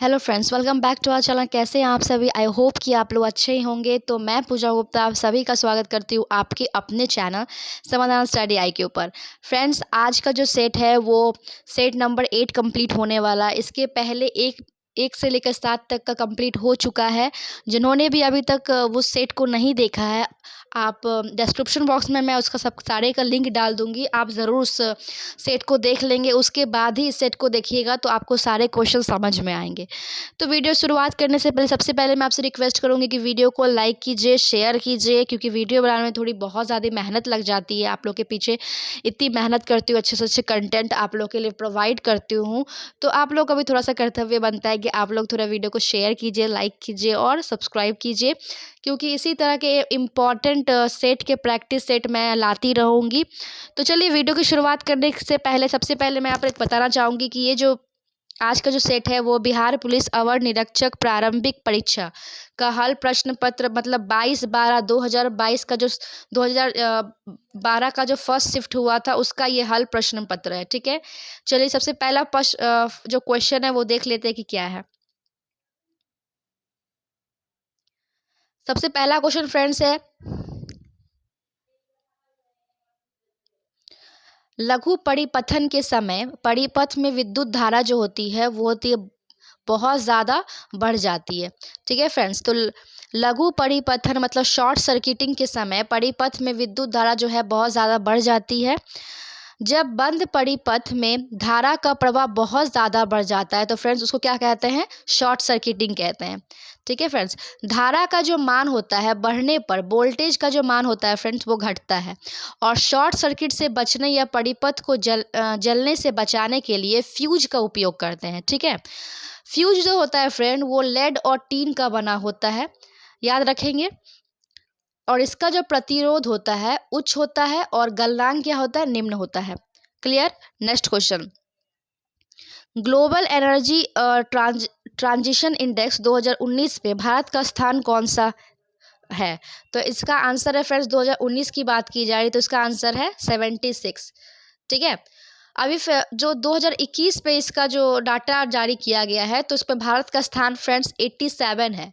Hello friends, welcome back to our channel. कैसे हैं आप सभी? आई होप कि आप लोग अच्छे ही होंगे। तो मैं पूजा गुप्ता आप सभी का स्वागत करती हूँ आपके अपने चैनल समाधान स्टडी आई के ऊपर। फ्रेंड्स, आज का जो सेट है वो सेट नंबर 8 कंप्लीट होने वाला है। इसके पहले एक एक से लेकर 7 तक का कंप्लीट हो चुका है। जिन्होंने भी अभी तक वो सेट को नहीं देखा है, आप डिस्क्रिप्शन बॉक्स में मैं उसका सब सारे का लिंक डाल दूंगी। आप ज़रूर उस सेट को देख लेंगे, उसके बाद ही इस सेट को देखिएगा तो आपको सारे क्वेश्चन समझ में आएंगे। तो वीडियो शुरुआत करने से पहले सबसे पहले मैं आपसे रिक्वेस्ट करूंगी कि वीडियो को लाइक कीजिए, शेयर कीजिए, क्योंकि वीडियो बनाने में थोड़ी बहुत ज़्यादा मेहनत लग जाती है। आप लोग के पीछे इतनी मेहनत करती हूँ, अच्छे से अच्छे कंटेंट आप लोग के लिए प्रोवाइड करती हूँ, तो आप लोग का भी थोड़ा सा कर्तव्य बनता है कि आप लोग थोड़ा वीडियो को शेयर कीजिए, लाइक कीजिए और सब्सक्राइब कीजिए, क्योंकि इसी तरह के इम्पॉर्टेंट सेट के प्रैक्टिस सेट मैं लाती रहूँगी। तो चलिए वीडियो की शुरुआत करने से पहले सबसे पहले मैं आप लोग बताना चाहूँगी कि ये जो आज का जो सेट है वो बिहार पुलिस अवर निरीक्षक प्रारंभिक परीक्षा का हल प्रश्न पत्र, मतलब 22/12/2022 का जो 2012 का जो फर्स्ट शिफ्ट हुआ था उसका ये हल प्रश्न पत्र है। ठीक है, चलिए सबसे पहला जो क्वेश्चन है वो देख लेते हैं कि क्या है। सबसे पहला क्वेश्चन फ्रेंड्स है, लघु परिपथन के समय परिपथ में विद्युत धारा जो होती है वो होती है बहुत ज़्यादा बढ़ जाती है। ठीक है फ्रेंड्स, तो लघु परिपथन मतलब शॉर्ट सर्किटिंग के समय परिपथ में विद्युत धारा जो है बहुत ज़्यादा बढ़ जाती है। जब बंद परिपथ में धारा का प्रवाह बहुत ज़्यादा बढ़ जाता है तो फ्रेंड्स उसको क्या कहते हैं? शॉर्ट सर्किटिंग कहते हैं। ठीक है फ्रेंड्स, धारा का जो मान होता है बढ़ने पर वोल्टेज का जो मान होता है फ्रेंड्स वो घटता है, और शॉर्ट सर्किट से बचने या परिपथ को जलने से बचाने के लिए फ्यूज का उपयोग करते हैं। ठीक है, फ्यूज जो होता है फ्रेंड वो लेड और टीन का बना होता है, याद रखेंगे। और इसका जो प्रतिरोध होता है उच्च होता है और गलनांक क्या होता है? निम्न होता है। Clear? Next question, global energy transition index 2019 में भारत का स्थान कौन सा है? तो इसका आंसर है फ्रेंड्स, 2019 की बात की जा रही तो इसका आंसर है 76। ठीक है, अभी जो 2021 पे इसका जो डाटा जारी किया गया है तो इस पर भारत का स्थान फ्रेंड्स 87 है,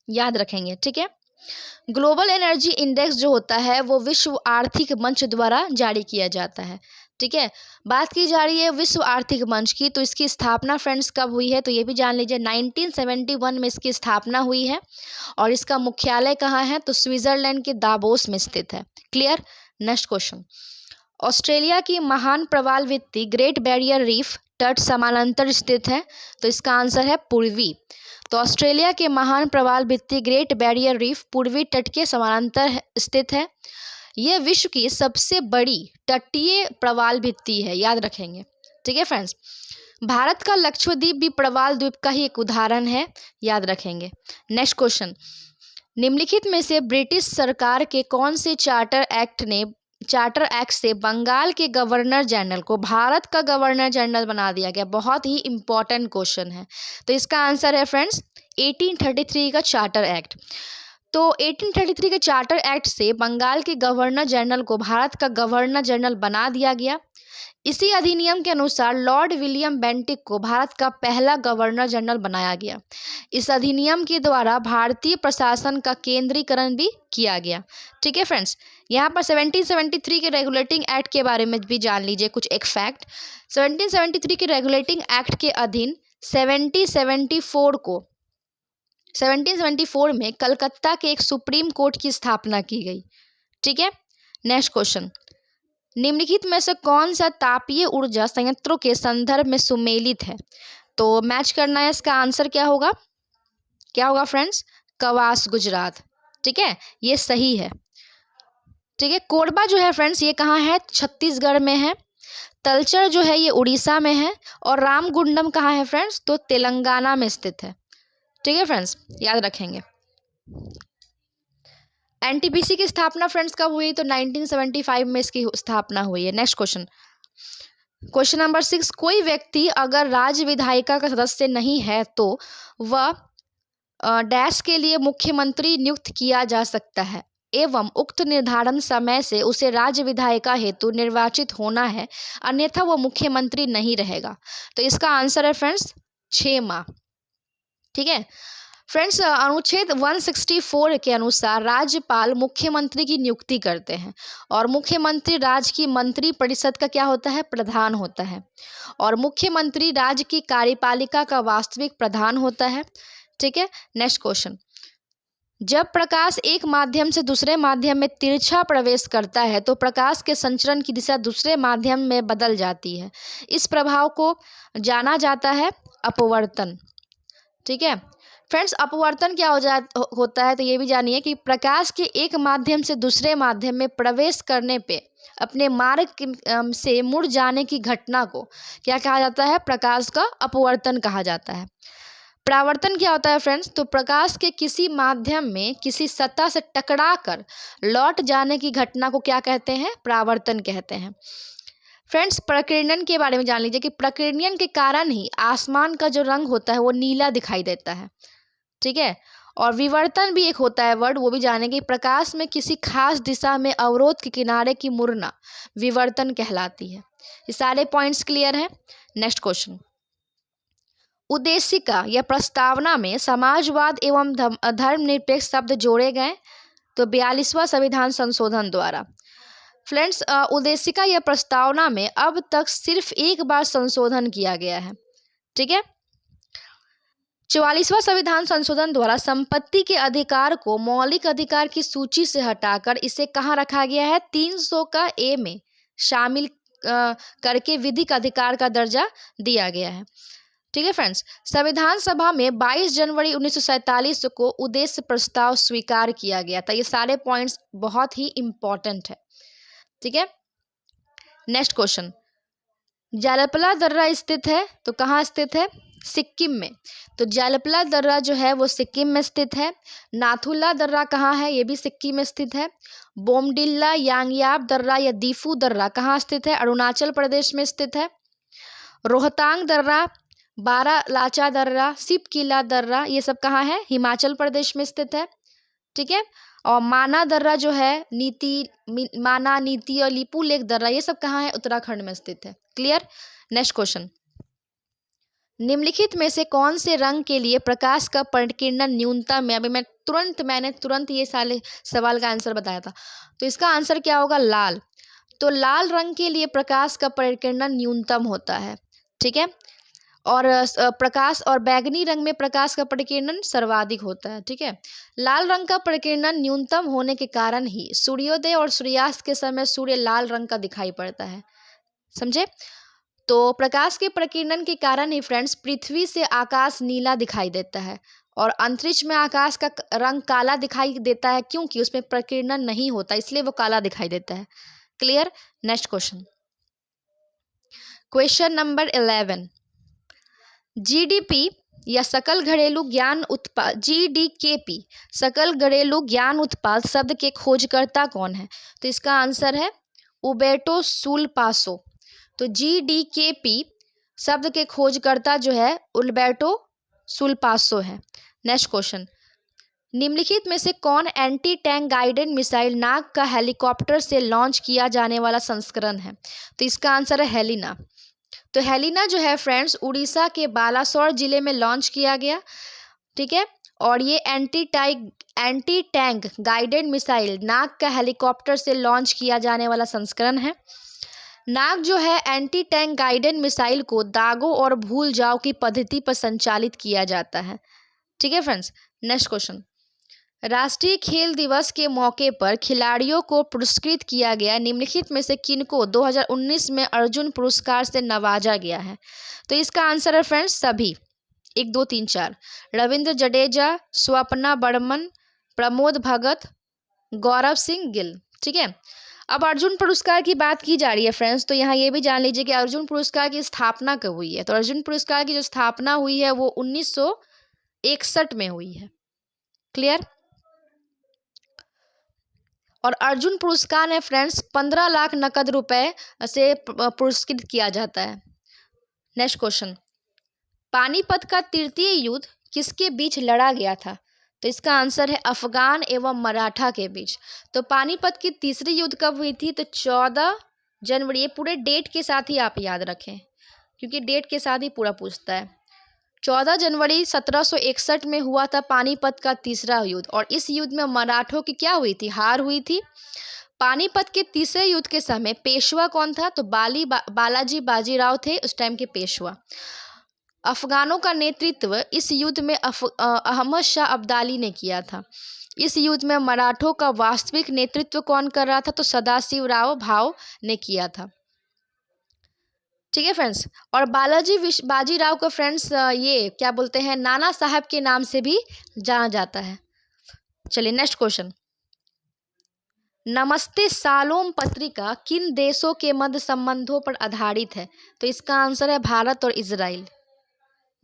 याद रखेंगे। ठीक है, ग्लोबल एनर्जी इंडेक्स जो होता है वो विश्व आर्थिक मंच द्वारा जारी किया जाता है। ठीक है, बात की जा रही है विश्व आर्थिक मंच की, तो इसकी स्थापना फ्रेंड्स कब हुई है? तो ये भी जान लीजिए, 1971 में इसकी स्थापना हुई है। और इसका मुख्यालय कहाँ है? तो स्विट्जरलैंड के दावोस में स्थित है। क्लियर? नेक्स्ट क्वेश्चन, ऑस्ट्रेलिया की महान प्रवाल भित्ति ग्रेट बैरियर रीफ तट समानांतर स्थित है, तो इसका आंसर है पूर्वी। तो ऑस्ट्रेलिया के महान प्रवाल भित्ति ग्रेट बैरियर रीफ पूर्वी तट के समानांतर स्थित है। यह विश्व की सबसे बड़ी तटीय प्रवाल भित्ति है, याद रखेंगे। ठीक है फ्रेंड्स, भारत का लक्षद्वीप भी प्रवाल द्वीप का ही एक उदाहरण है, याद रखेंगे। नेक्स्ट क्वेश्चन, निम्नलिखित में से ब्रिटिश सरकार के कौन से चार्टर एक्ट से बंगाल के गवर्नर जनरल को भारत का गवर्नर जनरल बना दिया गया? बहुत ही इंपॉर्टेंट क्वेश्चन है। तो इसका आंसर है फ्रेंड्स 1833 का चार्टर एक्ट। तो 1833 के चार्टर एक्ट से बंगाल के गवर्नर जनरल को भारत का गवर्नर जनरल बना दिया गया। इसी अधिनियम के अनुसार लॉर्ड विलियम बेंटिक को भारत का पहला गवर्नर जनरल बनाया गया। इस अधिनियम के द्वारा भारतीय प्रशासन का केंद्रीकरण भी किया गया। ठीक है फ्रेंड्स, यहाँ पर 1773 के रेगुलेटिंग एक्ट के बारे में भी जान लीजिए कुछ एक फैक्ट। 1773 के रेगुलेटिंग एक्ट के अधीन 1774 में कलकत्ता के एक सुप्रीम कोर्ट की स्थापना की गई। ठीक है, नेक्स्ट क्वेश्चन, निम्नलिखित में से कौन सा तापीय ऊर्जा संयंत्रों के संदर्भ में सुमेलित है? तो मैच करना है, इसका आंसर क्या होगा? क्या होगा फ्रेंड्स? कवास गुजरात। ठीक है, ये सही है। ठीक है, कोरबा जो है फ्रेंड्स ये कहाँ है? छत्तीसगढ़ में है। तलचर जो है ये उड़ीसा में है। और रामगुंडम कहाँ है फ्रेंड्स? तो तेलंगाना में स्थित है। ठीक है फ्रेंड्स, याद रखेंगे। एनटीपीसी की स्थापना फ्रेंड्स कब हुई? तो 1975 में इसकी स्थापना हुई है। नेक्स्ट क्वेश्चन, क्वेश्चन नंबर 6, कोई व्यक्ति अगर राज्य विधायिका का सदस्य नहीं है तो वह डैश के लिए मुख्यमंत्री नियुक्त किया जा सकता है एवं उक्त निर्धारण समय से उसे राज्य विधायिका हेतु निर्वाचित होना है, अन्यथा वो मुख्यमंत्री नहीं रहेगा। तो इसका आंसर है फ्रेंड्स 6 माह। ठीक है फ्रेंड्स, अनुच्छेद 164 के अनुसार राज्यपाल मुख्यमंत्री की नियुक्ति करते हैं और मुख्यमंत्री राज्य की मंत्री परिषद का क्या होता है, प्रधान होता है। और मुख्यमंत्री राज्य की कार्यपालिका का वास्तविक प्रधान होता है। ठीक है, नेक्स्ट क्वेश्चन। जब प्रकाश एक माध्यम से दूसरे माध्यम में तिरछा प्रवेश करता है तो प्रकाश के संचरण की दिशा दूसरे माध्यम में बदल जाती है। इस प्रभाव को जाना जाता है अपवर्तन। ठीक है फ्रेंड्स, अपवर्तन क्या होता है तो ये भी जानिए कि प्रकाश के एक माध्यम से दूसरे माध्यम में प्रवेश करने पे अपने मार्ग से मुड़ जाने की घटना को क्या कहा जाता है, प्रकाश का अपवर्तन कहा जाता है। परावर्तन क्या होता है फ्रेंड्स, तो प्रकाश के किसी माध्यम में किसी सतह से टकराकर लौट जाने की घटना को क्या कहते हैं, परावर्तन कहते हैं। फ्रेंड्स, प्रकीर्णन के बारे में जान लीजिए कि प्रकीर्णन के कारण ही आसमान का जो रंग होता है वो नीला दिखाई देता है। ठीक है, और विवर्तन भी एक होता है वर्ड, वो भी जानेंगे। प्रकाश में किसी खास दिशा में अवरोध के किनारे की मुड़ना विवर्तन कहलाती है। ये सारे पॉइंट्स क्लियर हैं। Next question. उद्देशिका या प्रस्तावना में समाजवाद एवं धर्मनिरपेक्ष शब्द जोड़े गए तो 42वां संविधान संशोधन द्वारा। फ्रेंड्स, उद्देशिका या प्रस्तावना में अब तक सिर्फ एक बार संशोधन किया गया है। ठीक है, 44वां संविधान संशोधन द्वारा संपत्ति के अधिकार को मौलिक अधिकार की सूची से हटाकर इसे कहाँ रखा गया है, 300 का ए में शामिल करके विधिक अधिकार का दर्जा दिया गया है। ठीक है फ्रेंड्स, संविधान सभा में 22 जनवरी 1947 को उद्देश्य प्रस्ताव स्वीकार किया गया था। ये सारे पॉइंट्स बहुत ही इंपॉर्टेंट है। ठीक है, नेक्स्ट क्वेश्चन। जालपला दर्रा स्थित है तो कहाँ स्थित है, सिक्किम में। तो जालपला दर्रा जो है वो सिक्किम में स्थित है। नाथुला दर्रा कहाँ है, ये भी सिक्किम में स्थित है। बोमडिल्ला यांगयाब दर्रा या दीफू दर्रा कहाँ स्थित है, अरुणाचल प्रदेश में स्थित है। रोहतांग दर्रा, बारालाचा दर्रा, सिपकिला दर्रा, ये सब कहाँ है, हिमाचल प्रदेश में स्थित है। ठीक है, और माना दर्रा जो है, माना, नीति और लिपू लेक दर्रा, ये सब कहाँ है, उत्तराखंड में स्थित है। क्लियर। Next question. निम्नलिखित में से कौन से रंग के लिए प्रकाश का प्रकीर्णन न्यूनतम है। अभी मैंने तुरंत ये सारे सवाल का आंसर बताया था, तो इसका आंसर क्या होगा, लाल। तो लाल रंग के लिए प्रकाश का प्रकीर्णन न्यूनतम होता है। ठीक है, और प्रकाश और बैगनी रंग में प्रकाश का प्रकीर्णन सर्वाधिक होता है। ठीक है, लाल रंग का प्रकीर्णन न्यूनतम होने के कारण ही सूर्योदय और सूर्यास्त के समय सूर्य लाल रंग का दिखाई पड़ता है। समझे। तो प्रकाश के प्रकीर्णन के कारण ही फ्रेंड्स पृथ्वी से आकाश नीला दिखाई देता है और अंतरिक्ष में आकाश का रंग काला दिखाई देता है, क्योंकि उसमें प्रकीर्णन नहीं होता, इसलिए वो काला दिखाई देता है। Clear. Next question. Question number 11। GDP या सकल घरेलू ज्ञान उत्पाद, जीडीकेपी सकल घरेलू ज्ञान उत्पाद शब्द के खोजकर्ता कौन है। तो इसका आंसर है उबेर्टो सुलपासो। तो जीडीकेपी शब्द के खोजकर्ता जो है उल्बर्टो सुलपासो है। Next question. निम्नलिखित में से कौन एंटी टैंक गाइडेड मिसाइल नाग का हेलीकॉप्टर से लॉन्च किया जाने वाला संस्करण है। तो इसका आंसर है हेलिना। तो हेलिना जो है फ्रेंड्स उड़ीसा के बालासोर जिले में लॉन्च किया गया। ठीक है, और ये एंटी टैंक गाइडेड मिसाइल नाग का हेलीकॉप्टर से लॉन्च किया जाने वाला संस्करण है। नाग जो है एंटी टैंक गाइडेड मिसाइल को दागो और भूल जाओ की पद्धति पर संचालित किया जाता है। ठीक है फ्रेंड्स। Next question. राष्ट्रीय खेल दिवस के मौके पर खिलाड़ियों को पुरस्कृत किया गया निम्नलिखित में से किनको 2019 में अर्जुन पुरस्कार से नवाजा गया है। तो इसका आंसर है फ्रेंड्स सभी, 1 2 3 4। रविंद्र जडेजा, स्वप्ना बर्मन, प्रमोद भगत, गौरव सिंह गिल। ठीक है, अब अर्जुन पुरस्कार की बात की जा रही है फ्रेंड्स, तो यहाँ ये भी जान लीजिए कि अर्जुन पुरस्कार की स्थापना कब हुई है। तो अर्जुन पुरस्कार की जो स्थापना हुई है वो 1961 में हुई है। क्लियर। और अर्जुन पुरस्कार में फ्रेंड्स 15 लाख नकद रुपए से पुरस्कृत किया जाता है। Next question. पानीपत का तृतीय युद्ध किसके बीच लड़ा गया था। तो इसका आंसर है अफगान एवं मराठा के बीच। तो पानीपत की तीसरी युद्ध कब हुई थी, तो 14 जनवरी। ये पूरे डेट के साथ ही आप याद रखें, क्योंकि डेट के साथ ही पूरा पूछता है। 14 जनवरी 1761 में हुआ था पानीपत का तीसरा युद्ध, और इस युद्ध में मराठों की क्या हुई थी, हार हुई थी। पानीपत के तीसरे युद्ध के समय पेशवा कौन था, तो बालाजी बाजीराव थे उस टाइम के पेशवा। अफगानों का नेतृत्व इस युद्ध में अहमद शाह अब्दाली ने किया था। इस युद्ध में मराठों का वास्तविक नेतृत्व कौन कर रहा था, तो सदाशिवराव भाव ने किया था। ठीक है फ्रेंड्स, और बाजीराव को फ्रेंड्स ये क्या बोलते हैं, नाना साहब के नाम से भी जाना जाता है। चलिए नेक्स्ट क्वेश्चन, नमस्ते सालोम पत्रिका किन देशों के मध्य संबंधों पर आधारित है, तो इसका आंसर है भारत और इजराइल।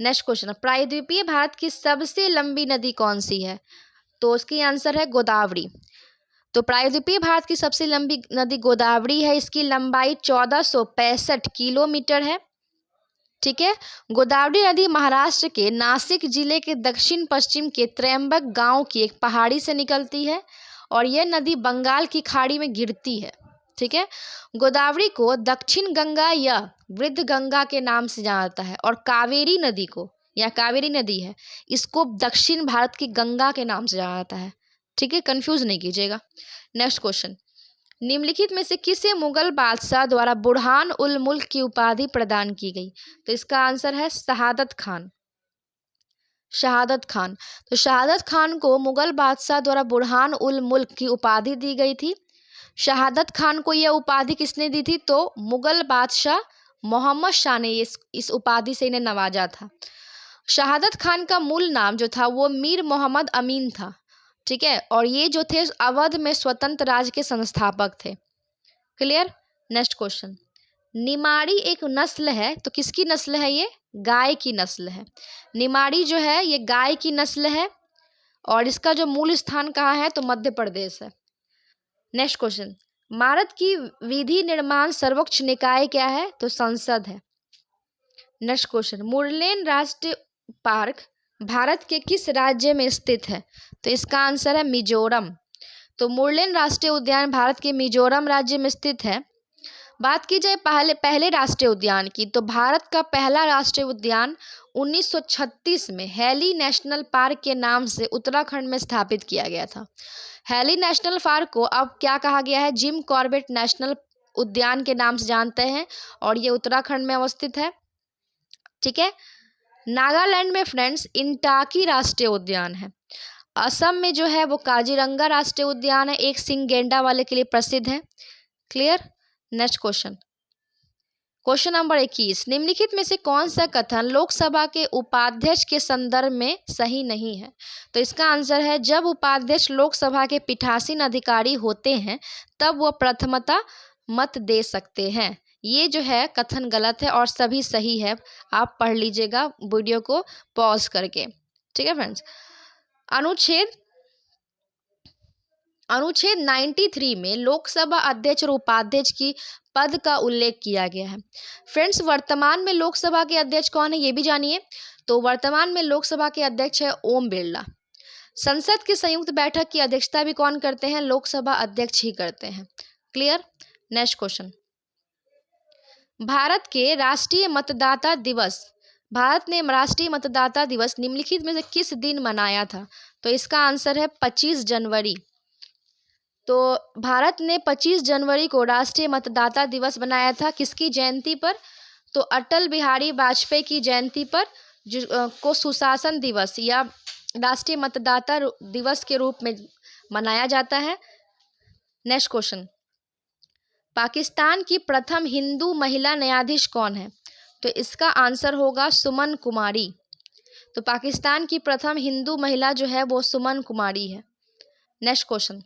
नेक्स्ट क्वेश्चन, प्रायद्वीपीय भारत की सबसे लंबी नदी कौन सी है, तो उसकी आंसर है गोदावरी। तो प्रायद्वीपीय भारत की सबसे लंबी नदी गोदावरी है, इसकी लंबाई 1465 किलोमीटर है। ठीक है, गोदावरी नदी महाराष्ट्र के नासिक जिले के दक्षिण पश्चिम के त्रयंबक गांव की एक पहाड़ी से निकलती है, और यह नदी बंगाल की खाड़ी में गिरती है। ठीक है, गोदावरी को दक्षिण गंगा या वृद्ध गंगा के नाम से जाना जाता है, और कावेरी नदी को, या कावेरी नदी है, इसको दक्षिण भारत की गंगा के नाम से जाना जाता है। ठीक है, कंफ्यूज नहीं कीजिएगा। नेक्स्ट क्वेश्चन, निम्नलिखित में से किसे मुगल बादशाह द्वारा बुरहान उल मुल्क की उपाधि प्रदान की गई, तो इसका आंसर है शहादत खान। शहादत खान, तो शहादत खान को मुगल बादशाह द्वारा बुरहान उल मुल्क की उपाधि दी गई थी। शहादत खान को यह उपाधि किसने दी थी, तो मुगल बादशाह मोहम्मद शाह ने इस उपाधि से इन्हें नवाजा था। शहादत खान का मूल नाम जो था वो मीर मोहम्मद अमीन था। ठीक है, और ये जो थे अवध में स्वतंत्र राज्य के संस्थापक थे। क्लियर। नेक्स्ट क्वेश्चन, निमाड़ी एक नस्ल है, तो किसकी नस्ल है, ये गाय की नस्ल है। निमाड़ी जो है ये गाय की नस्ल है, और इसका जो मूल स्थान कहाँ है, तो मध्य प्रदेश है। नेक्स्ट क्वेश्चन, भारत की विधि निर्माण सर्वोच्च निकाय क्या है, तो संसद है। नेक्स्ट क्वेश्चन, मुरलेन राष्ट्रीय पार्क भारत के किस राज्य में स्थित है, तो इसका आंसर है मिजोरम। तो मुरलेन राष्ट्रीय उद्यान भारत के मिजोरम राज्य में स्थित है। बात की जाए पहले राष्ट्रीय उद्यान की, तो भारत का पहला राष्ट्रीय उद्यान 1936 में हैली नेशनल पार्क के नाम से उत्तराखंड में स्थापित किया गया था। हैली नेशनल पार्क को अब क्या कहा गया है, जिम कॉर्बेट नेशनल उद्यान के नाम से जानते हैं, और ये उत्तराखंड में अवस्थित है। ठीक है, नागालैंड में फ्रेंड्स इंटाकी राष्ट्रीय उद्यान है। असम में जो है वो काजीरंगा राष्ट्रीय उद्यान है, एक सिंह गेंडा वाले के लिए प्रसिद्ध है। Clear. Next question, question number 21, निम्नलिखित में से कौन सा कथन लोकसभा के उपाध्यक्ष के संदर्भ में सही नहीं है, तो इसका आंसर है जब उपाध्यक्ष लोकसभा के पीठासीन अधिकारी होते हैं तब वह प्रथमता मत दे सकते हैं। ये जो है कथन गलत है और सभी सही है, आप पढ़ लीजिएगा वीडियो को पॉज करके। ठीक है फ्रेंड्स, अनुच्छेद 93 में लोकसभा अध्यक्ष और उपाध्यक्ष की पद का उल्लेख किया गया है। फ्रेंड्स, वर्तमान में लोकसभा के अध्यक्ष कौन है ये भी जानिए। तो वर्तमान में लोकसभा के अध्यक्ष है ओम बिरला। संसद की संयुक्त बैठक की अध्यक्षता भी कौन करते हैं, लोकसभा अध्यक्ष ही करते हैं। क्लियर। नेक्स्ट क्वेश्चन, भारत ने राष्ट्रीय मतदाता दिवस निम्नलिखित में से किस दिन मनाया था, तो इसका आंसर है 25 जनवरी। तो भारत ने 25 जनवरी को राष्ट्रीय मतदाता दिवस बनाया था, किसकी जयंती पर, तो अटल बिहारी वाजपेयी की जयंती पर, को सुशासन दिवस या राष्ट्रीय मतदाता दिवस के रूप में मनाया जाता है। नेक्स्ट क्वेश्चन, पाकिस्तान की प्रथम हिंदू महिला न्यायाधीश कौन है, तो इसका आंसर होगा सुमन कुमारी। तो पाकिस्तान की प्रथम हिंदू महिला जो है वो सुमन कुमारी है। नेक्स्ट क्वेश्चन,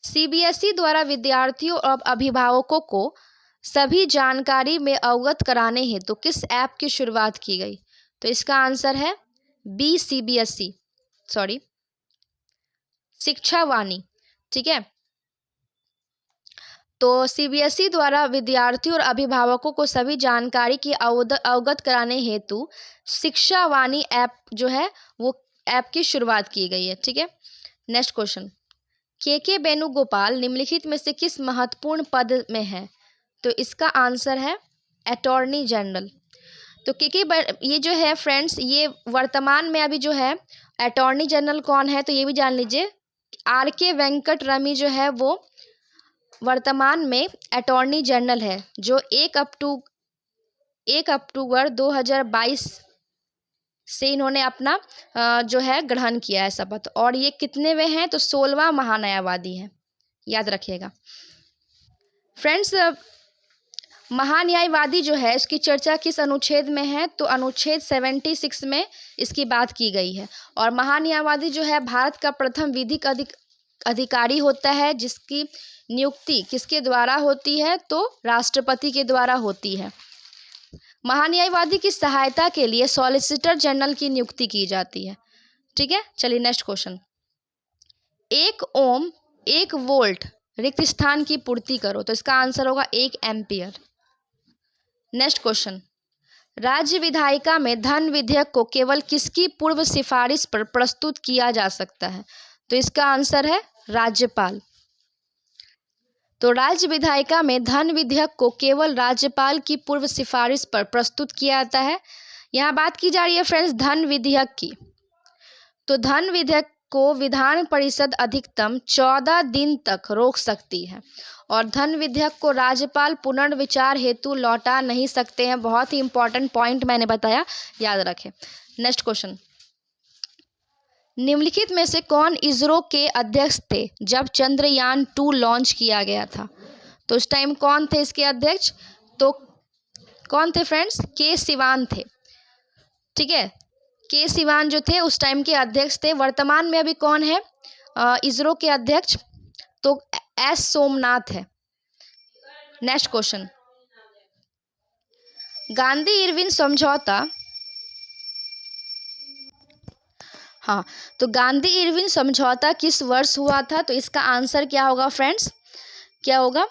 सीबीएसई द्वारा विद्यार्थियों और अभिभावकों को सभी जानकारी में अवगत कराने हेतु तो किस ऐप की शुरुआत की गई, तो इसका आंसर है बी सीबीएसई शिक्षावाणी। ठीक है, तो सीबीएसई द्वारा विद्यार्थियों और अभिभावकों को सभी जानकारी की अवगत कराने हेतु शिक्षावाणी ऐप जो है वो ऐप की शुरुआत की गई है। ठीक है, नेक्स्ट क्वेश्चन, के वेणुगोपाल निम्नलिखित में से किस महत्वपूर्ण पद में है, तो इसका आंसर है अटॉर्नी जनरल। तो ये जो है फ्रेंड्स, ये वर्तमान में अभी जो है अटॉर्नी जनरल कौन है, तो ये भी जान लीजिए। RK वेंकट रमी जो है वो वर्तमान में अटॉर्नी जनरल है, जो 1 अक्टूबर 2022 से इन्होंने अपना जो है ग्रहण किया है शपथ। और ये कितनेवें हैं, तो 16वां महान्यायवादी है, याद रखिएगा फ्रेंड्स। महान्यायवादी जो है इसकी चर्चा किस अनुच्छेद में है, तो अनुच्छेद 76 में इसकी बात की गई है। और महान्यायवादी जो है भारत का प्रथम विधिक अधिकारी होता है, जिसकी नियुक्ति किसके द्वारा होती है, तो राष्ट्रपति के द्वारा होती है। महान्यायवादी की सहायता के लिए सॉलिसिटर जनरल की नियुक्ति की जाती है। ठीक है, चलिए नेक्स्ट क्वेश्चन। 1 ओम 1 वोल्ट रिक्त स्थान की पूर्ति करो, तो इसका आंसर होगा 1 एम्पियर। Next question. राज्य विधायिका में धन विधेयक को केवल किसकी पूर्व सिफारिश पर प्रस्तुत किया जा सकता है, तो इसका आंसर है राज्यपाल। तो राज्य विधायिका में धन विधेयक को केवल राज्यपाल की पूर्व सिफारिश पर प्रस्तुत किया जाता है। यहाँ बात की जा रही है फ्रेंड्स धन विधेयक की। तो धन विधेयक को विधान परिषद अधिकतम 14 दिन तक रोक सकती है, और धन विधेयक को राज्यपाल पुनर्विचार हेतु लौटा नहीं सकते हैं। बहुत ही इंपॉर्टेंट पॉइंट मैंने बताया, याद रखें। Next question. निम्नलिखित में से कौन इसरो के अध्यक्ष थे जब चंद्रयान 2 लॉन्च किया गया था, तो उस टाइम कौन थे इसके अध्यक्ष, तो कौन थे फ्रेंड्स, के सिवान थे। ठीक है, के सिवान जो थे उस टाइम के अध्यक्ष थे। वर्तमान में अभी कौन है इसरो के अध्यक्ष, तो एस सोमनाथ है। Next question. गांधी इरविन समझौता, हाँ, तो गांधी इरविन समझौता किस वर्ष हुआ था, तो इसका आंसर क्या होगा फ्रेंड्स, क्या होगा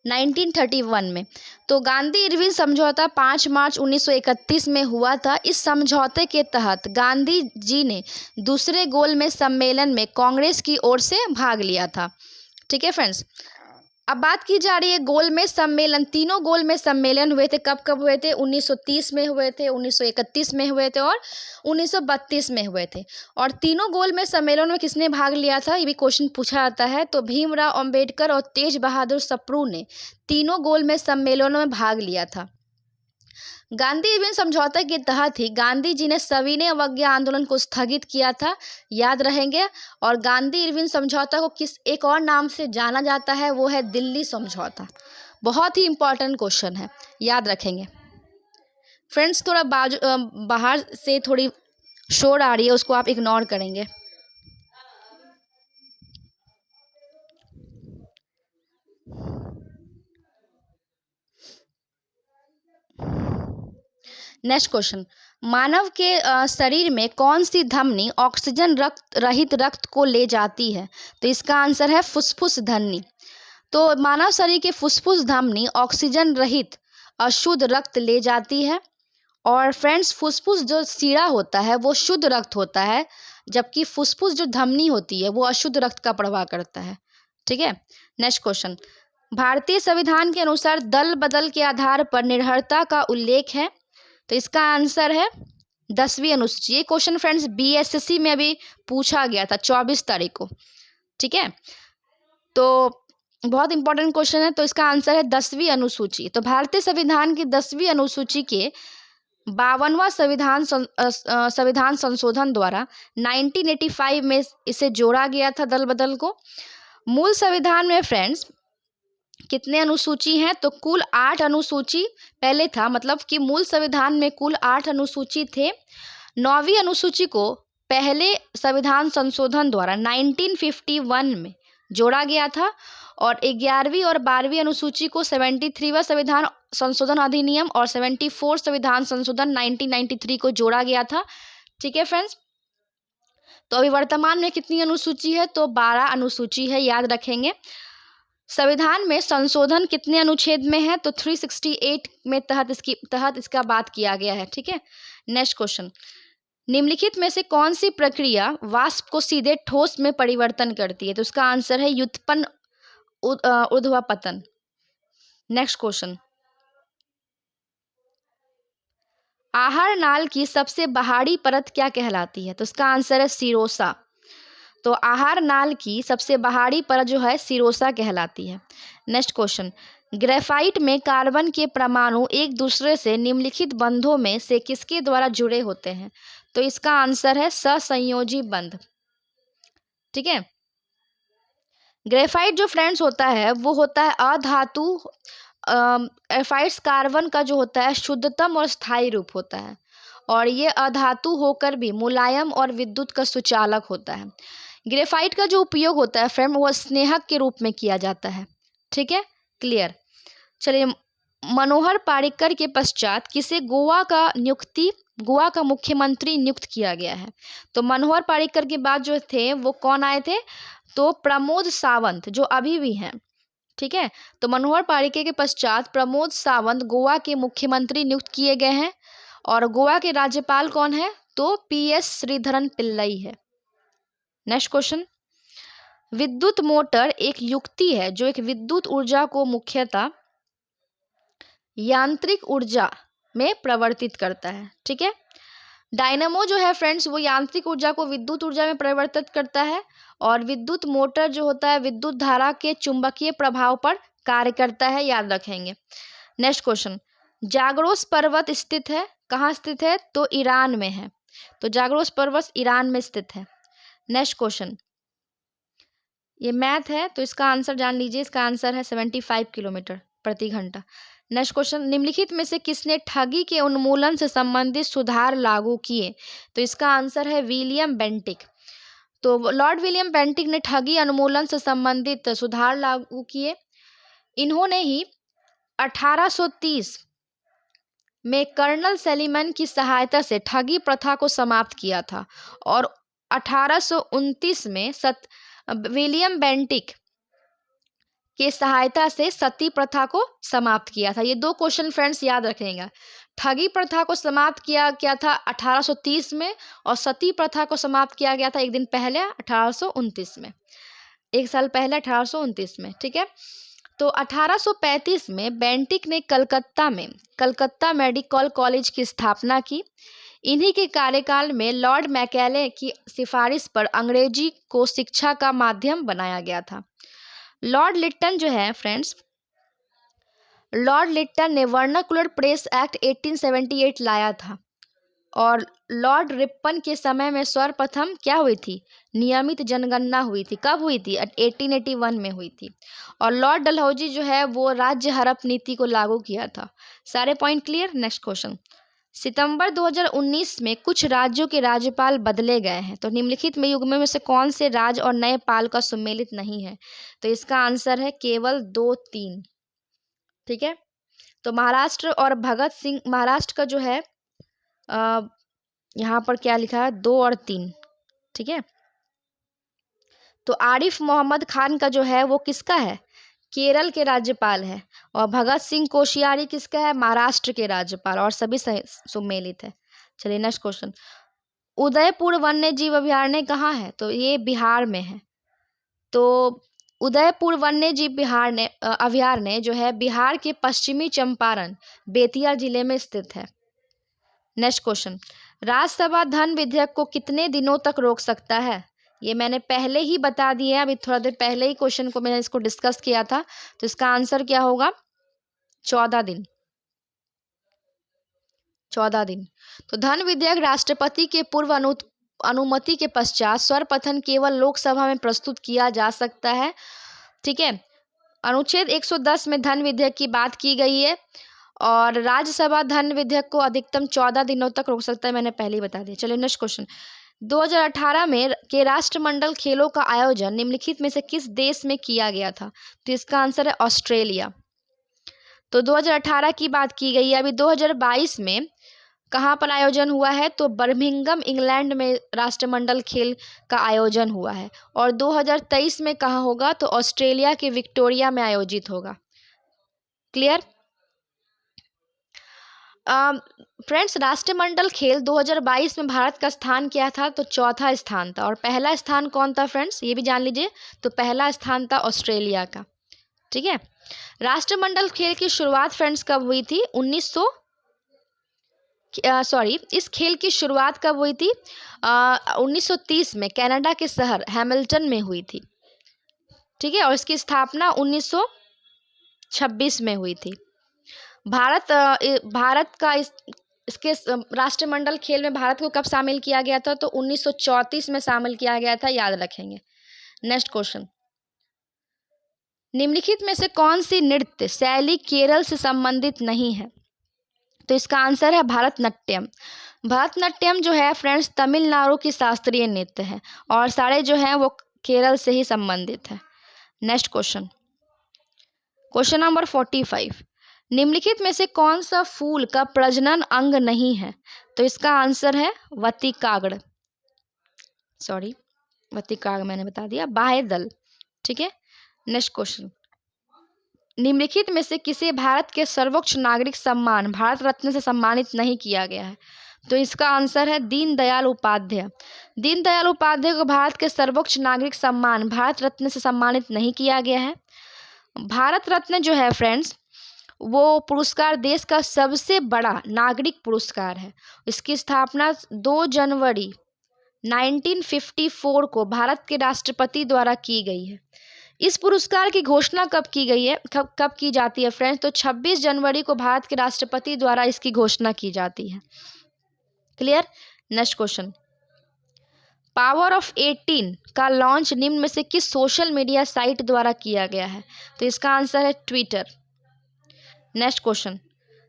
1931 में। तो गांधी इरविन समझौता 5 मार्च 1931 में हुआ था। इस समझौते के तहत गांधी जी ने दूसरे गोलमेज सम्मेलन में कांग्रेस की ओर से भाग लिया था। ठीक है फ्रेंड्स, अब बात की जा रही है गोलमेज सम्मेलन। तीनों गोलमेज सम्मेलन हुए थे, कब कब हुए थे, 1930 में हुए थे, 1931 में हुए थे और 1932 में हुए थे। और तीनों गोलमेज सम्मेलन में किसने भाग लिया था, ये भी क्वेश्चन पूछा जाता है। तो भीमराव अंबेडकर और तेज बहादुर सप्रू ने तीनों गोलमेज सम्मेलनों में भाग लिया था। गांधी इरविन समझौते के तहत ही गांधी जी ने सविनय अवज्ञा आंदोलन को स्थगित किया था, याद रहेंगे। और गांधी इरविन समझौता को किस एक और नाम से जाना जाता है, वो है दिल्ली समझौता। बहुत ही इंपॉर्टेंट क्वेश्चन है, याद रखेंगे फ्रेंड्स। थोड़ा बाहर से थोड़ी शोर आ रही है, उसको आप इग्नोर करेंगे। Next question. मानव के शरीर में कौन सी धमनी ऑक्सीजन रहित रक्त को ले जाती है, तो इसका आंसर है फुफ्फुस धमनी। तो मानव शरीर के फुफ्फुस धमनी ऑक्सीजन रहित अशुद्ध रक्त ले जाती है। और फ्रेंड्स फुफ्फुस जो सीरा होता है वो शुद्ध रक्त होता है, जबकि फुफ्फुस जो धमनी होती है वो अशुद्ध रक्त का प्रवाह करता है। ठीक है, नेक्स्ट क्वेश्चन। भारतीय संविधान के अनुसार दल बदल के आधार पर निर्भरता का उल्लेख है, तो इसका आंसर है 10वीं अनुसूची। ये क्वेश्चन फ्रेंड्स BSSC में अभी पूछा गया था 24 तारीख को। ठीक है, तो बहुत इंपॉर्टेंट क्वेश्चन है, तो इसका आंसर है 10वीं अनुसूची। तो भारतीय संविधान की 10वीं अनुसूची के 52वां संविधान संशोधन द्वारा 1985 में इसे जोड़ा गया था दल बदल को। मूल संविधान में फ्रेंड्स कितने अनुसूची हैं, तो कुल 8 अनुसूची पहले था, मतलब कि मूल संविधान में कुल 8 अनुसूची थे। 9वीं अनुसूची को पहले संविधान संशोधन द्वारा 1951 में जोड़ा गया था, और 11वीं और 12वीं अनुसूची को 73वां संविधान संशोधन अधिनियम और 74 संविधान संशोधन 1993 को जोड़ा गया था। ठीक है फ्रेंड्स, तो अभी वर्तमान में कितनी अनुसूची है, तो 12 अनुसूची है, याद रखेंगे। संविधान में संशोधन कितने अनुच्छेद में है, तो 368 में तहत इसका बात किया गया है। ठीक है, नेक्स्ट क्वेश्चन। निम्नलिखित में से कौन सी प्रक्रिया वाष्प को सीधे ठोस में परिवर्तन करती है, तो इसका आंसर है व्युत्पन्न ऊर्ध्वपतन। Next question. आहार नाल की सबसे बाहरी परत क्या कहलाती है? तो इसका आंसर है सिरोसा। तो आहार नाल की सबसे बाहरी परत जो है सिरोसा कहलाती है। नेक्स्ट क्वेश्चन, ग्रेफाइट में कार्बन के परमाणु एक दूसरे से निम्नलिखित बंधों में से किसके द्वारा जुड़े होते हैं? तो इसका आंसर है सहसंयोजी बंध। ठीक है, ग्रेफाइट जो फ्रेंड्स होता है वो होता है अधातु। ग्रेफाइट्स कार्बन का जो होता है शुद्धतम और स्थायी रूप होता है, और ये अधातु होकर भी मुलायम और विद्युत का सुचालक होता है। ग्रेफाइट का जो उपयोग होता है फ्रेंड वो स्नेहक के रूप में किया जाता है। ठीक है, क्लियर। चलिए, मनोहर पारिकर के पश्चात किसे गोवा का मुख्यमंत्री नियुक्त किया गया है? तो मनोहर पारिकर के बाद जो थे वो कौन आए थे? तो प्रमोद सावंत, जो अभी भी हैं। ठीक है, तो मनोहर पारिकर के पश्चात प्रमोद सावंत गोवा के मुख्यमंत्री नियुक्त किए गए हैं। और गोवा के राज्यपाल कौन है? तो PS श्रीधरन पिल्लई है। नेक्स्ट क्वेश्चन, विद्युत मोटर एक युक्ति है जो एक विद्युत ऊर्जा को मुख्यतः यांत्रिक ऊर्जा में परिवर्तित करता है। ठीक है, डायनामो जो है फ्रेंड्स वो यांत्रिक ऊर्जा को विद्युत ऊर्जा में परिवर्तित करता है, और विद्युत मोटर जो होता है विद्युत धारा के चुंबकीय प्रभाव पर कार्य करता है, याद रखेंगे। नेक्स्ट क्वेश्चन, जाग्रोस पर्वत स्थित है, कहाँ स्थित है? तो ईरान में है। तो जाग्रोस पर्वत ईरान में स्थित है। नेक्स्ट क्वेश्चन, ये मैथ है तो इसका आंसर जान लीजिए। इसका आंसर है 75 किलोमीटर प्रति घंटा। नेक्स्ट क्वेश्चन, निम्नलिखित में से किसने ठगी के उन्मूलन से संबंधित सुधार लागू किए? तो इसका आंसर है विलियम बेंटिक। तो लॉर्ड विलियम बेंटिक ने ठगी उन्मूलन से संबंधित सुधार लागू किए। इन्होंने ही 1830 में कर्नल सेलिमन की सहायता से ठगी प्रथा को समाप्त किया था, और 1829 में विलियम बेंटिक के सहायता से सती प्रथा को समाप्त किया था। ये दो क्वेश्चन फ्रेंड्स याद रखेंगे। ठगी प्रथा को समाप्त किया गया था 1830 में, और सती प्रथा को समाप्त किया गया था एक दिन पहले 1829 में, एक साल पहले 1829 में। ठीक है, तो 1835 में बेंटिक ने कलकत्ता में कलकत्ता मेडिकल कॉलेज की स्थापना की। इन्हीं के कार्यकाल में लॉर्ड मैकेले की सिफारिश पर अंग्रेजी को शिक्षा का माध्यम बनाया गया था। लॉर्ड लिट्टन जो है फ्रेंड्स, लॉर्ड लिट्टन ने वर्नाकुलर प्रेस एक्ट 1878 लाया था, और लॉर्ड रिपन के समय में सर्वप्रथम क्या हुई थी? नियमित जनगणना हुई थी। कब हुई थी? 1881 में हुई थी। और लॉर्ड डलहौजी जो है वो राज्य हड़प नीति को लागू किया था। सारे पॉइंट क्लियर। नेक्स्ट क्वेश्चन, सितंबर 2019 में कुछ राज्यों के राज्यपाल बदले गए हैं, तो निम्नलिखित में युग्मों में से कौन से राज्य और नए पाल का सम्मिलित नहीं है? तो इसका आंसर है केवल 2-3। ठीक है, तो महाराष्ट्र और भगत सिंह, महाराष्ट्र का जो है यहाँ पर क्या लिखा है? 2 और 3। ठीक है, तो आरिफ मोहम्मद खान का जो है वो किसका है? केरल के राज्यपाल है। और भगत सिंह कोश्यारी किसका है? महाराष्ट्र के राज्यपाल, और सभी सम्मिलित है। चलिए नेक्स्ट क्वेश्चन, उदयपुर वन्य जीव अभयारण्य कहाँ है? तो ये बिहार में है। तो उदयपुर वन्य जीव अभयारण्य जो है बिहार के पश्चिमी चंपारण बेतिया जिले में स्थित है। नेक्स्ट क्वेश्चन, राज्यसभा धन विधेयक को कितने दिनों तक रोक सकता है? ये मैंने पहले ही बता दिया है, अभी थोड़ा देर पहले ही क्वेश्चन को मैंने इसको डिस्कस किया था। तो इसका आंसर क्या होगा? 14 दिन। 14 दिन। तो धन विधेयक राष्ट्रपति के पूर्व अनुमति के पश्चात सर्वप्रथम केवल लोकसभा में प्रस्तुत किया जा सकता है। ठीक है, अनुच्छेद 110 में धन विधेयक की बात की गई है, और राज्यसभा धन विधेयक को अधिकतम 14 दिनों तक रोक सकता है, मैंने पहले ही बता दिया। चलिए नेक्स्ट क्वेश्चन, 2018 में के राष्ट्रमंडल खेलों का आयोजन निम्नलिखित में से किस देश में किया गया था? तो इसका आंसर है ऑस्ट्रेलिया। तो 2018 की बात की गई है। अभी 2022 में कहाँ पर आयोजन हुआ है? तो बर्मिंघम इंग्लैंड में राष्ट्रमंडल खेल का आयोजन हुआ है। और 2023 में कहाँ होगा? तो ऑस्ट्रेलिया के विक्टोरिया में आयोजित होगा। क्लियर फ्रेंड्स, राष्ट्रमंडल खेल 2022 में भारत का स्थान क्या था? तो चौथा स्थान था। और पहला स्थान कौन था फ्रेंड्स? ये भी जान लीजिए। तो पहला स्थान था ऑस्ट्रेलिया का। ठीक है, राष्ट्रमंडल खेल की शुरुआत फ्रेंड्स कब हुई थी? इस खेल की शुरुआत कब हुई थी? 1930 में कनाडा के शहर हैमिल्टन में हुई थी। ठीक है, और इसकी स्थापना 1926 में हुई थी। भारत का इसके राष्ट्रमंडल खेल में भारत को कब शामिल किया गया था? तो 1934 में शामिल किया गया था, याद रखेंगे। नेक्स्ट क्वेश्चन, निम्नलिखित में से कौन सी नृत्य शैली केरल से संबंधित नहीं है? तो इसका आंसर है भरतनाट्यम। भरतनाट्यम जो है फ्रेंड्स तमिलनाडु की शास्त्रीय नृत्य है और सारे जो हैं वो केरल से ही संबंधित है। नेक्स्ट क्वेश्चन, क्वेश्चन नंबर 45, निम्नलिखित में से कौन सा फूल का प्रजनन अंग नहीं है? तो इसका आंसर है वतिकाग्र। वतिकाग्र मैंने बता दिया, बाह्य दल। ठीक है, नेक्स्ट क्वेश्चन, निम्नलिखित में से किसे भारत के सर्वोच्च नागरिक सम्मान भारत रत्न से सम्मानित नहीं किया गया है? तो इसका आंसर है दीनदयाल उपाध्याय। दीनदयाल उपाध्याय को भारत के सर्वोच्च नागरिक सम्मान भारत रत्न से सम्मानित नहीं किया गया है। भारत रत्न जो है फ्रेंड्स वो पुरस्कार देश का सबसे बड़ा नागरिक पुरस्कार है। इसकी स्थापना 2 जनवरी 1954 को भारत के राष्ट्रपति द्वारा की गई है। इस पुरस्कार की घोषणा कब की गई है, कब की जाती है फ्रेंड्स? तो 26 जनवरी को भारत के राष्ट्रपति द्वारा इसकी घोषणा की जाती है। Clear? Next question, power of 18 का लॉन्च निम्न में से किस सोशल मीडिया साइट द्वारा किया गया है? तो इसका आंसर है ट्विटर। नेक्स्ट क्वेश्चन,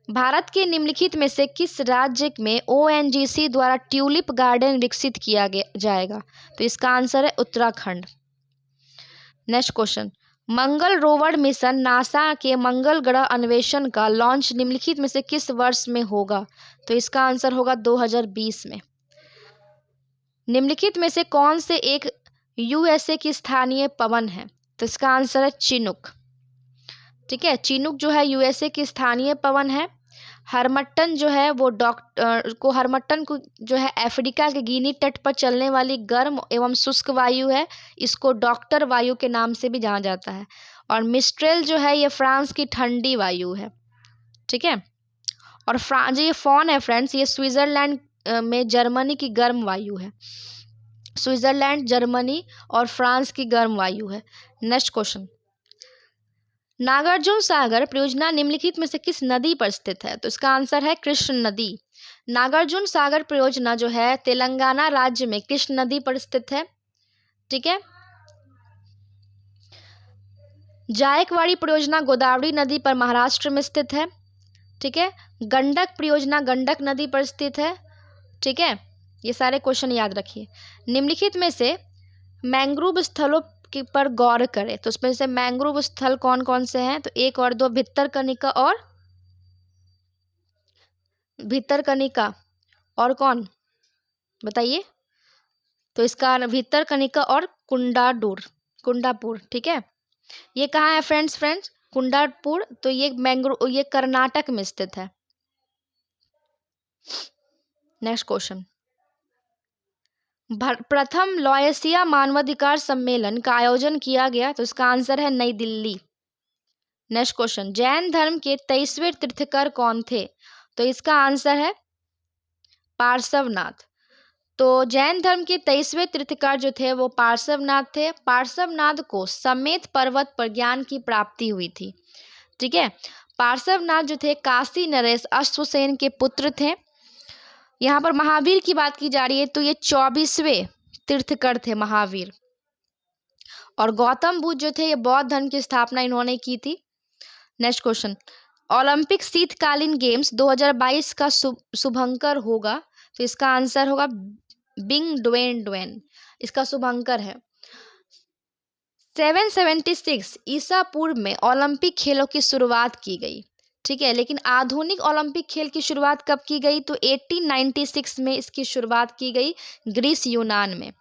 भारत के निम्नलिखित में से किस राज्य में ONGC द्वारा ट्यूलिप गार्डन विकसित किया जाएगा? तो इसका आंसर है उत्तराखंड। नेक्स्ट क्वेश्चन, मंगल रोवर मिशन नासा के मंगल ग्रह अन्वेषण का लॉन्च निम्नलिखित में से किस वर्ष में होगा? तो इसका आंसर होगा 2020 में। निम्नलिखित में से कौन से एक USA की स्थानीय पवन है? तो इसका आंसर है चिनूक। ठीक है, चिनूक जो है USA की स्थानीय पवन है। हरमट्टन जो है वो हरमट्टन को जो है अफ्रीका के गिनी तट पर चलने वाली गर्म एवं शुष्क वायु है। इसको डॉक्टर वायु के नाम से भी जाना जाता है। और मिस्ट्रेल जो है ये फ्रांस की ठंडी वायु है। ठीक है, और जो ये फॉन है फ्रेंड्स ये स्विट्जरलैंड में जर्मनी की गर्म वायु है। स्विट्जरलैंड, जर्मनी और फ्रांस की गर्म वायु है। नेक्स्ट क्वेश्चन, नागार्जुन सागर परियोजना निम्नलिखित में से किस नदी पर स्थित है? तो इसका आंसर है कृष्ण नदी। नागार्जुन सागर परियोजना जो है तेलंगाना राज्य में कृष्ण नदी पर स्थित है। ठीक है, जायकवाड़ी परियोजना गोदावरी नदी पर महाराष्ट्र में स्थित है। ठीक है, गंडक परियोजना गंडक नदी पर स्थित है। ठीक है, ये सारे क्वेश्चन याद रखिए। निम्नलिखित में से मैंग्रोव स्थलों पर गौर करें। तो उसमें से मैंग्रोव स्थल कौन कौन से हैं? तो 1 और 2 भितरकनिका और कौन बताइए? तो इसका भितरकनिका और कुंडापुर। ठीक है, ये कहाँ है फ्रेंड्स? कुंडापुर। तो ये कर्नाटक में स्थित है। नेक्स्ट क्वेश्चन, प्रथम लॉयसिया मानवाधिकार सम्मेलन का आयोजन किया गया। तो इसका आंसर है नई दिल्ली। नेक्स्ट क्वेश्चन, जैन धर्म के 23वें तीर्थंकर कौन थे? तो इसका आंसर है पार्श्वनाथ। तो जैन धर्म के 23वें तीर्थंकर जो थे वो पार्श्वनाथ थे। पार्श्वनाथ को समेत पर्वत पर ज्ञान की प्राप्ति हुई थी। ठीक है, पार्श्वनाथ जो थे काशी नरेश अश्वसेन के पुत्र थे। यहाँ पर महावीर की बात की जा रही है तो ये 24वें तीर्थंकर थे महावीर। और गौतम बुद्ध जो थे ये बौद्ध धर्म की स्थापना इन्होंने की थी। नेक्स्ट क्वेश्चन, ओलंपिक शीतकालीन गेम्स 2022 का शुभंकर होगा। तो इसका आंसर होगा बिंग ड्वेन। इसका शुभंकर है। 776 ईसा पूर्व में ओलंपिक खेलों की शुरुआत की गई। ठीक है, लेकिन आधुनिक ओलंपिक खेल की शुरुआत कब की गई? तो 1896 में इसकी शुरुआत की गई ग्रीस यूनान में।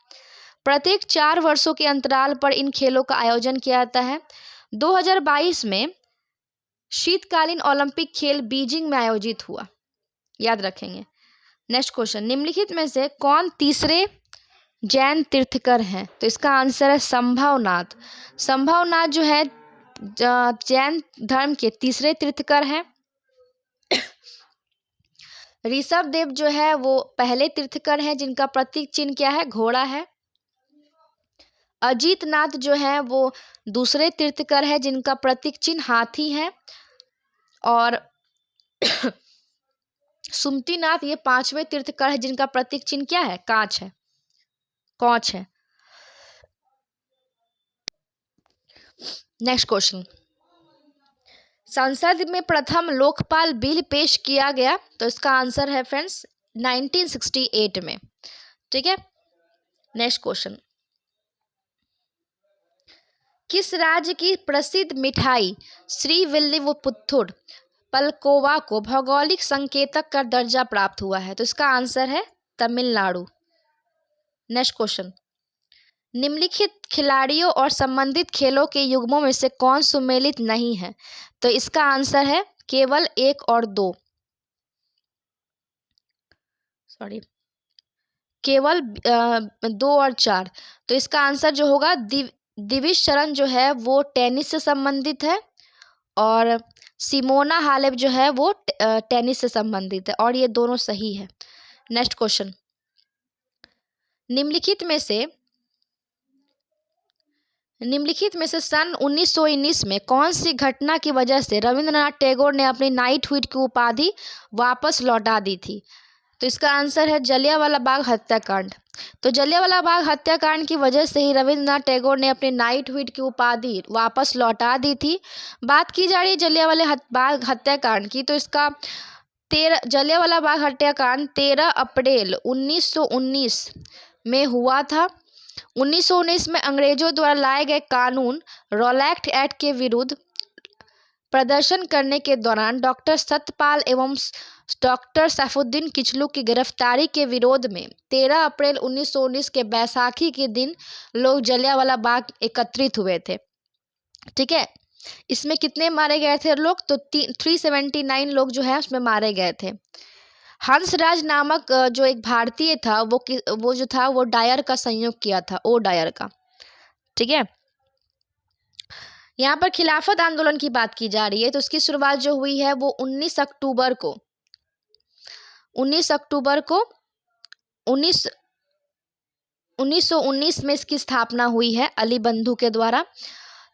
प्रत्येक 4 वर्षों के अंतराल पर इन खेलों का आयोजन किया जाता है। 2022 में शीतकालीन ओलंपिक खेल बीजिंग में आयोजित हुआ, याद रखेंगे। नेक्स्ट क्वेश्चन, निम्नलिखित में से कौन तीसरे जैन तीर्थंकर हैं? तो इसका आंसर है संभवनाथ। संभवनाथ जो है जैन धर्म के तीसरे तीर्थंकर हैं। ऋषभ देव जो है वो पहले तीर्थंकर हैं जिनका प्रतीक चिन्ह क्या है, घोड़ा है। अजीत नाथ जो है वो दूसरे तीर्थंकर है जिनका प्रतीक चिन्ह हाथी है। और सुमति नाथ ये पांचवें तीर्थंकर है जिनका प्रतीक चिन्ह क्या है, कांच है, कौच है। नेक्स्ट क्वेश्चन, संसद में प्रथम लोकपाल बिल पेश किया गया, तो इसका आंसर है फ्रेंड्स 1968 में। ठीक है, नेक्स्ट क्वेश्चन, किस राज्य की प्रसिद्ध मिठाई श्रीविल्लिबुतूर पलकोवा को भौगोलिक संकेतक का दर्जा प्राप्त हुआ है, तो इसका आंसर है तमिलनाडु। नेक्स्ट क्वेश्चन, निम्नलिखित खिलाड़ियों और संबंधित खेलों के युग्मों में से कौन सुमेलित नहीं है, तो इसका आंसर है केवल 1 और 2, सॉरी केवल 2 और 4। तो इसका आंसर जो होगा दिविज शरण जो है वो टेनिस से संबंधित है और सिमोना हालेप जो है वो टेनिस से संबंधित है, और ये दोनों सही है। नेक्स्ट क्वेश्चन, निम्नलिखित में से सन 1919 में कौन सी घटना की वजह से रविंद्रनाथ टैगोर ने अपनी नाइटहुड की उपाधि वापस लौटा दी थी, तो इसका आंसर है जलियांवाला बाग हत्याकांड। तो जलियांवाला बाग हत्याकांड की वजह से ही रविंद्रनाथ टैगोर ने अपनी नाइटहुड की उपाधि वापस लौटा दी थी। बात की जा रही है जलियांवाला बाग हत्याकांड की, तो इसका जलियांवाला बाग हत्याकांड 13 अप्रैल 1919 में हुआ था। 1919 में अंग्रेजों द्वारा लाए गए कानून रॉलैक्ट एक्ट के विरुद्ध प्रदर्शन करने के दौरान डॉक्टर सत्यपाल एवं डॉक्टर सैफुद्दीन किचलू की गिरफ्तारी के विरोध में 13 अप्रैल 1919 के बैसाखी के दिन लोग जलियांवाला बाग एकत्रित हुए थे। ठीक है, इसमें कितने मारे गए थे लोग, तो 379 लोग जो है उसमें मारे गए थे। हंसराज नामक जो एक भारतीय था वो जो था वो डायर का संयोग किया था, ओ डायर का। ठीक है, यहाँ पर खिलाफत आंदोलन की बात की जा रही है, तो उसकी शुरुआत जो हुई है वो 19 अक्टूबर को 1919 में इसकी स्थापना हुई है अली बंधु के द्वारा।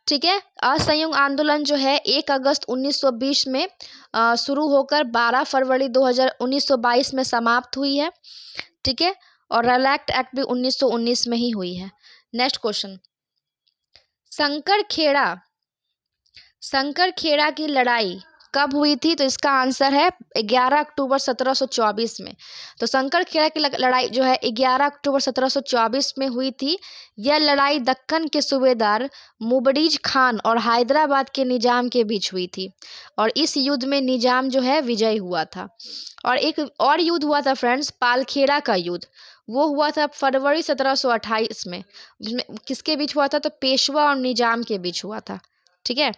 ठीक है, असहयोग आंदोलन जो है 1 अगस्त 1920 में शुरू होकर 12 फरवरी 1922 में समाप्त हुई है। ठीक है, और रॉलैक्ट एक्ट भी 1919 में ही हुई है। नेक्स्ट क्वेश्चन, शंकरखेड़ा की लड़ाई कब हुई थी, तो इसका आंसर है 11 अक्टूबर 1724 में। तो शंकरखेड़ा की लड़ाई जो है 11 अक्टूबर 1724 में हुई थी। यह लड़ाई दक्कन के सूबेदार मुबरीज खान और हैदराबाद के निजाम के बीच हुई थी, और इस युद्ध में निजाम जो है विजयी हुआ था। और एक और युद्ध हुआ था फ्रेंड्स, पालखेड़ा का युद्ध, वो हुआ था फरवरी 1728 में, जिसमें किसके बीच हुआ था, तो पेशवा और निजाम के बीच हुआ था। ठीक है,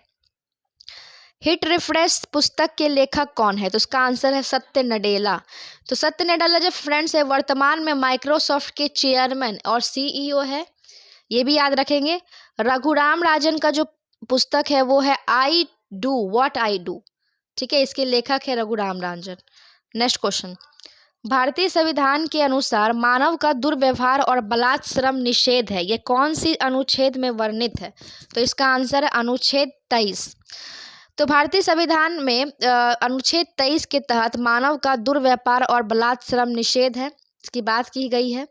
हिट रिफ्रेश पुस्तक के लेखक कौन है, तो उसका आंसर है सत्य नडेला। तो सत्य नडेला जो फ्रेंड्स है वर्तमान में माइक्रोसॉफ्ट के चेयरमैन और सीईओ है, ये भी याद रखेंगे। रघुराम राजन का जो पुस्तक है वो है I do what I do. ठीक है, इसके लेखक है रघुराम राजन। नेक्स्ट क्वेश्चन, भारतीय संविधान के अनुसार मानव का दुर्व्यवहार और बलात्कार श्रम निषेध है, ये कौन सी अनुच्छेद में वर्णित है, तो इसका आंसर है अनुच्छेद 23। तो भारतीय संविधान में अनुच्छेद 23 के तहत मानव का दुर्व्यापार और बलात्कार श्रम निषेध है, इसकी बात की गई है।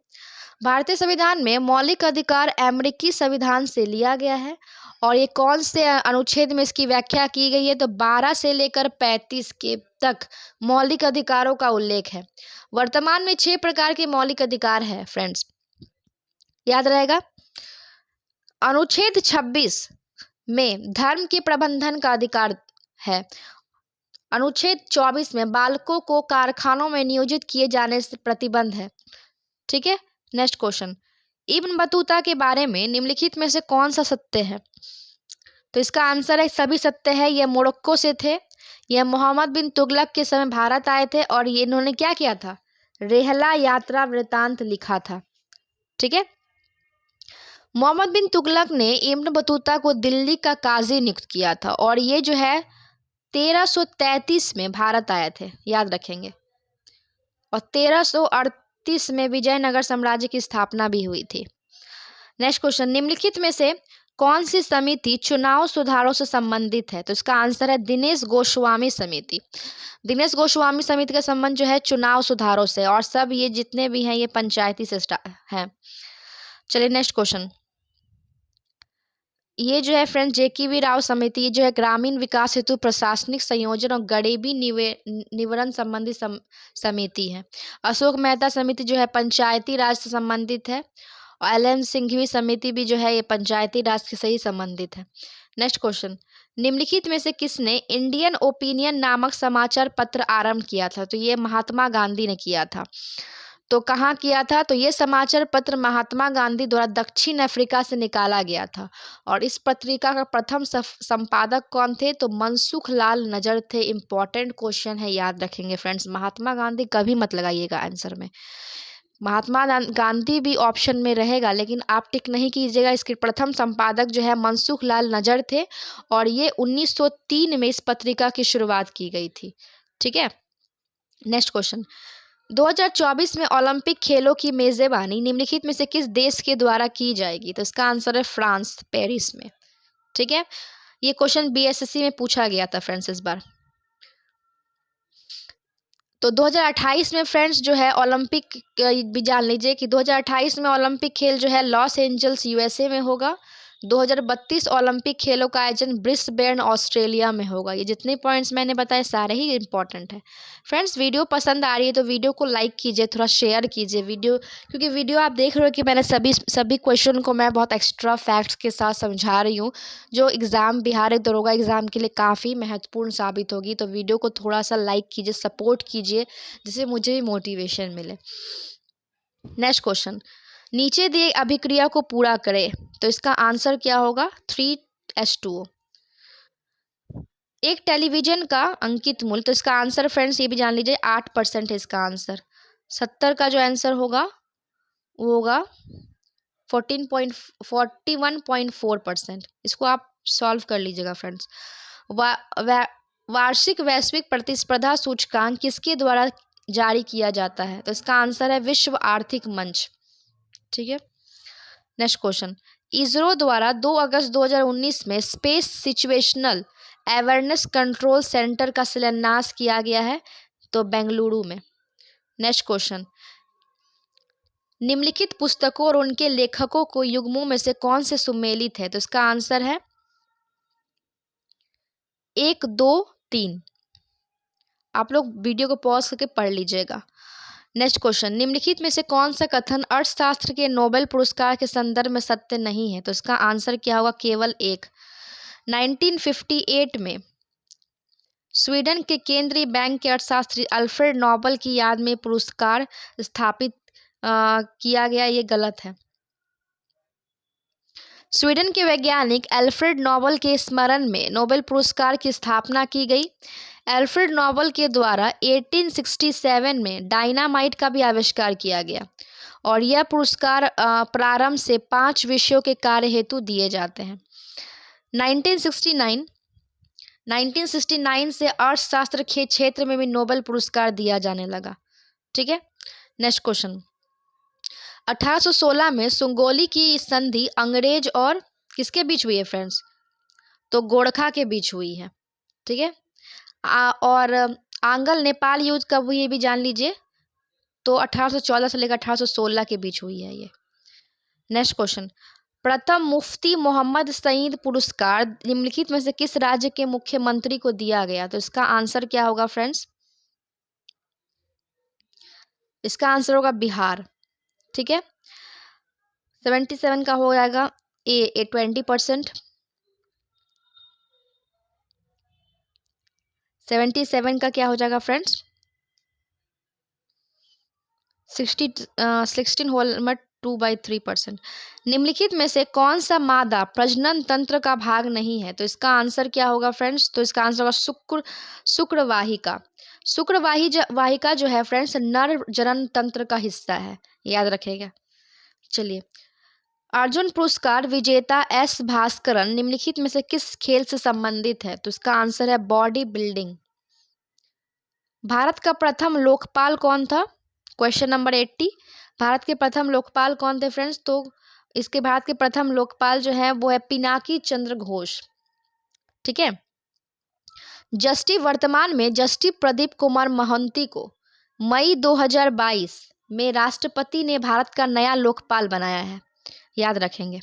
भारतीय संविधान में मौलिक अधिकार अमेरिकी संविधान से लिया गया है, और ये कौन से अनुच्छेद में इसकी व्याख्या की गई है, तो 12 से लेकर 35 के तक मौलिक अधिकारों का उल्लेख है। वर्तमान में 6 प्रकार के मौलिक अधिकार है फ्रेंड्स, याद रहेगा। अनुच्छेद 26 में धर्म के प्रबंधन का अधिकार है। अनुच्छेद 24 में बालकों को कारखानों में नियोजित किए जाने से प्रतिबंध है। ठीक है, नेक्स्ट क्वेश्चन, इब्न बतूता के बारे में निम्नलिखित में से कौन सा सत्य है, तो इसका आंसर है सभी सत्य है। ये मोरक्को से थे, यह मोहम्मद बिन तुगलक के समय भारत आए थे, और ये इन्होंने क्या किया था, रेहला यात्रा वृतांत लिखा था। ठीक है, मोहम्मद बिन तुगलक ने इब्न बतूता को दिल्ली का काजी नियुक्त किया था, और ये जो है 1333 में भारत आए थे, याद रखेंगे। और 1338 में विजयनगर साम्राज्य की स्थापना भी हुई थी। नेक्स्ट क्वेश्चन, निम्नलिखित में से कौन सी समिति चुनाव सुधारों से संबंधित है? तो इसका आंसर है दिनेश गोस्वामी समिति। दिनेश गोस्वामी समिति का संबंध जो है चुनाव सुधारों से, और सब ये जितने भी हैं ये पंचायती से हैं। चलिए नेक्स्ट क्वेश्चन, ये जो है फ्रेंड्स जेकेवी राव समिति, ये जो है ग्रामीण विकास हेतु प्रशासनिक संयोजन और गरीबी निवारण संबंधी समिति है। अशोक मेहता समिति जो है पंचायती राज से संबंधित है, और एल.एम. सिंघवी समिति भी जो है ये पंचायती राज से ही संबंधित है। नेक्स्ट क्वेश्चन, निम्नलिखित में से किसने इंडियन ओपिनियन नामक समाचार पत्र आरंभ किया था? तो ये महात्मा गांधी ने किया था। तो कहाँ किया था? तो ये समाचार पत्र महात्मा गांधी द्वारा दक्षिण अफ्रीका से निकाला गया था, और इस पत्रिका का प्रथम संपादक कौन थे? तो मनसुख लाल नजर थे। इंपॉर्टेंट क्वेश्चन है, याद रखेंगे फ्रेंड्स। महात्मा गांधी कभी मत लगाइएगा आंसर में, महात्मा गांधी भी ऑप्शन में रहेगा लेकिन आप टिक नहीं कीजिएगा। इसके प्रथम संपादक जो है मनसुख लाल नजर थे, और ये 1903 में इस पत्रिका की शुरुआत की गई थी। ठीक है, नेक्स्ट क्वेश्चन, 2024 में ओलंपिक खेलों की मेजबानी निम्नलिखित में से किस देश के द्वारा की जाएगी? तो इसका आंसर है फ्रांस, पेरिस में। ठीक है, ये क्वेश्चन बीएसएससी में पूछा गया था फ्रेंड्स इस बार। तो 2028 में फ्रेंड्स जो है ओलंपिक भी जान लीजिए कि 2028 में ओलंपिक खेल जो है लॉस एंजल्स यूएसए में होगा। 2032 ओलंपिक खेलों का आयोजन ब्रिस्बेन ऑस्ट्रेलिया में होगा। ये जितने पॉइंट्स मैंने बताए सारे ही इंपॉर्टेंट है फ्रेंड्स। वीडियो पसंद आ रही है तो वीडियो को लाइक कीजिए, थोड़ा शेयर कीजिए वीडियो, क्योंकि वीडियो आप देख रहे हो कि मैंने सभी क्वेश्चन को मैं बहुत एक्स्ट्रा फैक्ट्स के साथ समझा रही हूँ, जो एग्ज़ाम बिहार दरोगा एग्ज़ाम के लिए काफ़ी महत्वपूर्ण साबित होगी। तो वीडियो को थोड़ा सा लाइक कीजिए, सपोर्ट कीजिए, जिससे मुझे भी मोटिवेशन मिले। नेक्स्ट क्वेश्चन, नीचे दिए अभिक्रिया को पूरा करें। तो इसका आंसर क्या होगा? 3H2O। एक टेलीविजन का अंकित मूल्य, तो इसका आंसर फ्रेंड्स ये भी जान लीजिए 8% है इसका आंसर। 70 का जो आंसर होगा वो होगा 41.4%। इसको आप सॉल्व कर लीजिएगा फ्रेंड्स। वार्षिक वैश्विक प्रतिस्पर्धा सूचकांक किसके द्वारा जारी किया जाता है? तो इसका आंसर है विश्व आर्थिक मंच। ठीक है, नेक्स्ट क्वेश्चन, इसरो द्वारा 2 अगस्त 2019 में space situational awareness control centre का शिलान्यास किया गया है, तो बेंगलुरु में। नेक्स्ट क्वेश्चन, निम्नलिखित पुस्तकों और उनके लेखकों को युग्मों में से कौन से सुमेलित है? तो इसका आंसर है 1, 2, 3। आप लोग वीडियो को पॉज करके पढ़ लीजिएगा। नेक्स्ट क्वेश्चन, निम्नलिखित में से कौन सा कथन अर्थशास्त्र के नोबेल पुरस्कार के संदर्भ में सत्य नहीं है? तो इसका आंसर क्या होगा? केवल एक। 1958 में स्वीडन के केंद्रीय बैंक के अर्थशास्त्री अल्फ्रेड नोबेल की याद में पुरस्कार स्थापित किया गया, ये गलत है। स्वीडन के वैज्ञानिक अल्फ्रेड नोबेल के स्मरण में नोबेल पुरस्कार की स्थापना की गई। अल्फ्रेड नोबेल के द्वारा 1867 में डायनामाइट का भी आविष्कार किया गया, और यह पुरस्कार प्रारंभ से 5 विषयों के कार्य हेतु दिए जाते हैं। 1969 से अर्थशास्त्र के क्षेत्र में भी नोबेल पुरस्कार दिया जाने लगा। ठीक है, नेक्स्ट क्वेश्चन, 1816 में सुंगोली की संधि अंग्रेज और किसके बीच हुई है फ्रेंड्स? तो गोरखा के बीच हुई है। ठीक है, और आंगल नेपाल युद्ध कब हुई ये भी जान लीजिए, तो 1814 से लेकर 1816 के बीच हुई है ये। नेक्स्ट क्वेश्चन, प्रथम मुफ्ती मोहम्मद सईद पुरस्कार निम्नलिखित में से किस राज्य के मुख्यमंत्री को दिया गया? तो इसका आंसर क्या होगा फ्रेंड्स? इसका आंसर होगा बिहार। ठीक है, 77 का हो जाएगा ए 20%। 77 का क्या हो जाएगा फ्रेंड्स? 16 होल में 2/3%। निम्नलिखित में से कौन सा मादा प्रजनन तंत्र का भाग नहीं है? तो इसका आंसर क्या होगा फ्रेंड्स? तो इसका आंसर होगा शुक्रवाहिका। वाहिका जो है फ्रेंड्स नर जनन तंत्र का हिस्सा है, याद रखिएगा। चलिए, अर्जुन पुरस्कार विजेता एस भास्करन निम्नलिखित में से किस खेल से संबंधित है? तो इसका आंसर है बॉडी बिल्डिंग। भारत का प्रथम लोकपाल कौन था? क्वेश्चन नंबर 80, भारत के प्रथम लोकपाल कौन थे फ्रेंड्स? तो इसके भारत के प्रथम लोकपाल जो है वो है पिनाकी चंद्र घोष। ठीक है। वर्तमान में जस्टिस प्रदीप कुमार मोहंती को मई 2022 में राष्ट्रपति ने भारत का नया लोकपाल बनाया है। याद रखेंगे।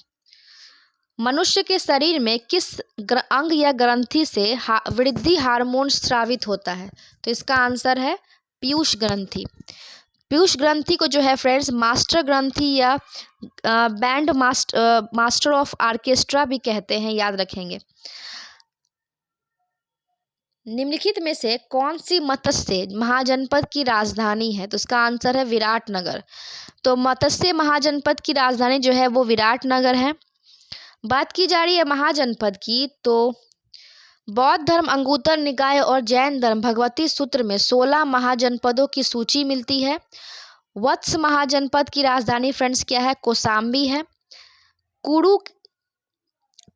मनुष्य के शरीर में किस अंग या ग्रंथि से वृद्धि हार्मोन स्रावित होता है? तो इसका आंसर है पीयूष ग्रंथि। पीयूष ग्रंथि को जो है फ्रेंड्स मास्टर ग्रंथि या बैंड मास्टर ऑफ ऑर्केस्ट्रा भी कहते हैं। याद रखेंगे। निम्नलिखित में से कौन सी मत्स्य महाजनपद की राजधानी है? तो इसका आंसर है विराटनगर। तो मत्स्य महाजनपद की राजधानी जो है वो विराटनगर है। बात की जा रही है महाजनपद की, तो बौद्ध धर्म अंगुत्तर निकाय और जैन धर्म भगवती सूत्र में 16 महाजनपदों की सूची मिलती है। वत्स महाजनपद की राजधानी फ्रेंड्स क्या है? कौशाम्बी है।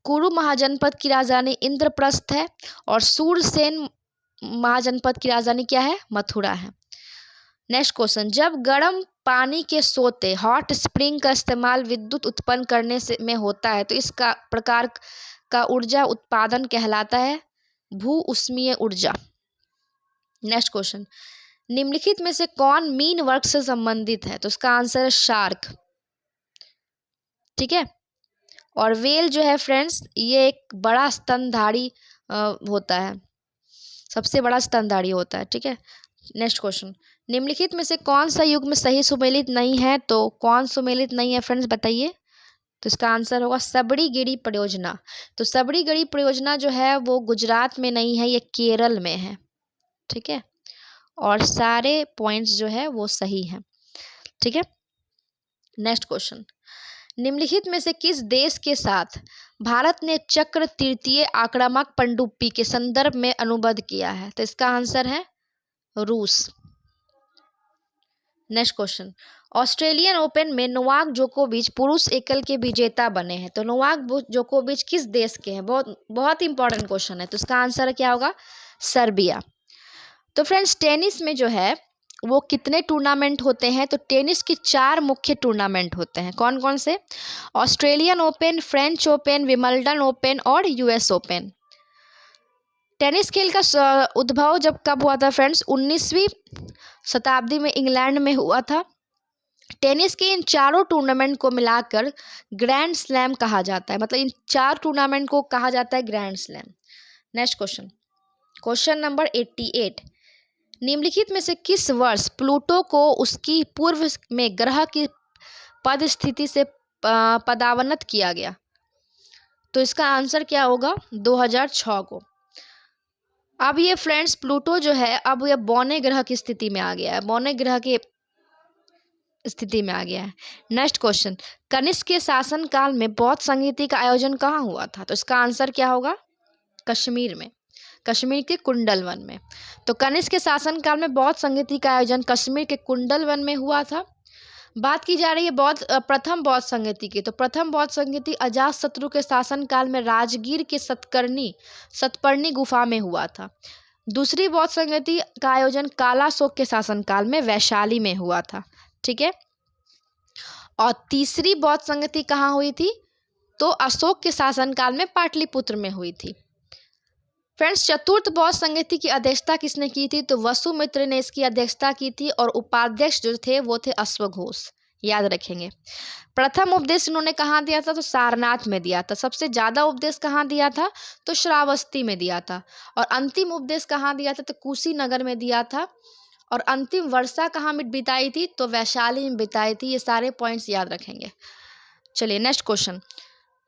कुरु महाजनपद की राजधानी इंद्रप्रस्थ है और सूरसेन महाजनपद की राजधानी क्या है? मथुरा है। नेक्स्ट क्वेश्चन, जब गर्म पानी के सोते हॉट स्प्रिंग का इस्तेमाल विद्युत उत्पन्न करने से में होता है तो इस प्रकार का ऊर्जा उत्पादन कहलाता है भू उष्मीय ऊर्जा। नेक्स्ट क्वेश्चन, निम्नलिखित में से कौन मीन वर्ग से संबंधित है? तो इसका आंसर है शार्क। ठीक है। और वेल जो है फ्रेंड्स ये एक बड़ा स्तनधारी होता है, सबसे बड़ा स्तनधारी होता है। ठीक है। नेक्स्ट क्वेश्चन, निम्नलिखित में से कौन सा युग में सही सुमेलित नहीं है? तो कौन सुमेलित नहीं है फ्रेंड्स बताइए? तो इसका आंसर होगा सबड़ीगिरी परियोजना। तो सबड़ीगिरी परियोजना जो है वो गुजरात में नहीं है, ये केरल में है। ठीक है। और सारे पॉइंट्स जो है वो सही हैं। ठीक है। नेक्स्ट क्वेश्चन, निम्नलिखित में से किस देश के साथ भारत ने चक्र तृतीय आक्रामक पनडुब्बी के संदर्भ में अनुबंध किया है? तो इसका आंसर है रूस। नेक्स्ट क्वेश्चन, ऑस्ट्रेलियन ओपन में नोवाक जोकोविच पुरुष एकल के विजेता बने हैं। तो नोवाक जोकोविच किस देश के हैं? बहुत इंपॉर्टेंट क्वेश्चन है। तो इसका आंसर क्या होगा? सर्बिया। तो फ्रेंड्स टेनिस में जो है वो कितने टूर्नामेंट होते हैं? तो टेनिस के 4 मुख्य टूर्नामेंट होते हैं। कौन कौन से? Australian open, French open, Wimbledon open और यूएस ओपन। टेनिस खेल का उद्भव जब कब हुआ था फ्रेंड्स? 19वीं शताब्दी में इंग्लैंड में हुआ था। टेनिस के इन चारों टूर्नामेंट को मिलाकर ग्रैंड स्लैम कहा जाता है, मतलब इन 4 टूर्नामेंट को कहा जाता है grand slam. Next question, question number 88, निम्नलिखित में से किस वर्ष प्लूटो को उसकी पूर्व में ग्रह की पद स्थिति से पदावनत किया गया? तो इसका आंसर क्या होगा? 2006 को। अब ये फ्रेंड्स प्लूटो जो है अब ये बौने ग्रह की स्थिति में आ गया है, बौने ग्रह की स्थिति में आ गया है। नेक्स्ट क्वेश्चन, कनिष्क के शासन काल में बौद्ध संगीति का आयोजन कहाँ हुआ था? तो इसका आंसर क्या होगा? कश्मीर में, कश्मीर के कुंडल वन में। तो कनिष्क के शासन काल में बौद्ध संगीति का आयोजन कश्मीर के कुंडल वन में हुआ था। बात की जा रही है प्रथम बौद्ध संगीति की। तो प्रथम बौद्ध संगीति अजातशत्रु के शासन काल में राजगीर के सतपर्णी गुफा में हुआ था। दूसरी बौद्ध संगीति का आयोजन कालाशोक के शासन काल में वैशाली में हुआ था। ठीक है। और तीसरी बौद्ध संगीति कहाँ हुई थी? तो अशोक के शासन काल में पाटलिपुत्र में हुई थी। फ्रेंड्स चतुर्थ बौद्ध संगीति की अध्यक्षता किसने की थी? तो वसुमित्र ने इसकी अध्यक्षता की थी और उपाध्यक्ष जो थे वो थे अश्वघोष। याद रखेंगे। प्रथम उपदेश इन्होंने कहाँ दिया था? तो सारनाथ में दिया था। सबसे ज्यादा उपदेश कहाँ दिया था? तो श्रावस्ती में दिया था। और अंतिम उपदेश कहाँ दिया था? तो कुशीनगर में दिया था। और अंतिम वर्षा कहाँ में बिताई थी? तो वैशाली में बिताई थी। ये सारे पॉइंट्स याद रखेंगे। चलिए नेक्स्ट क्वेश्चन,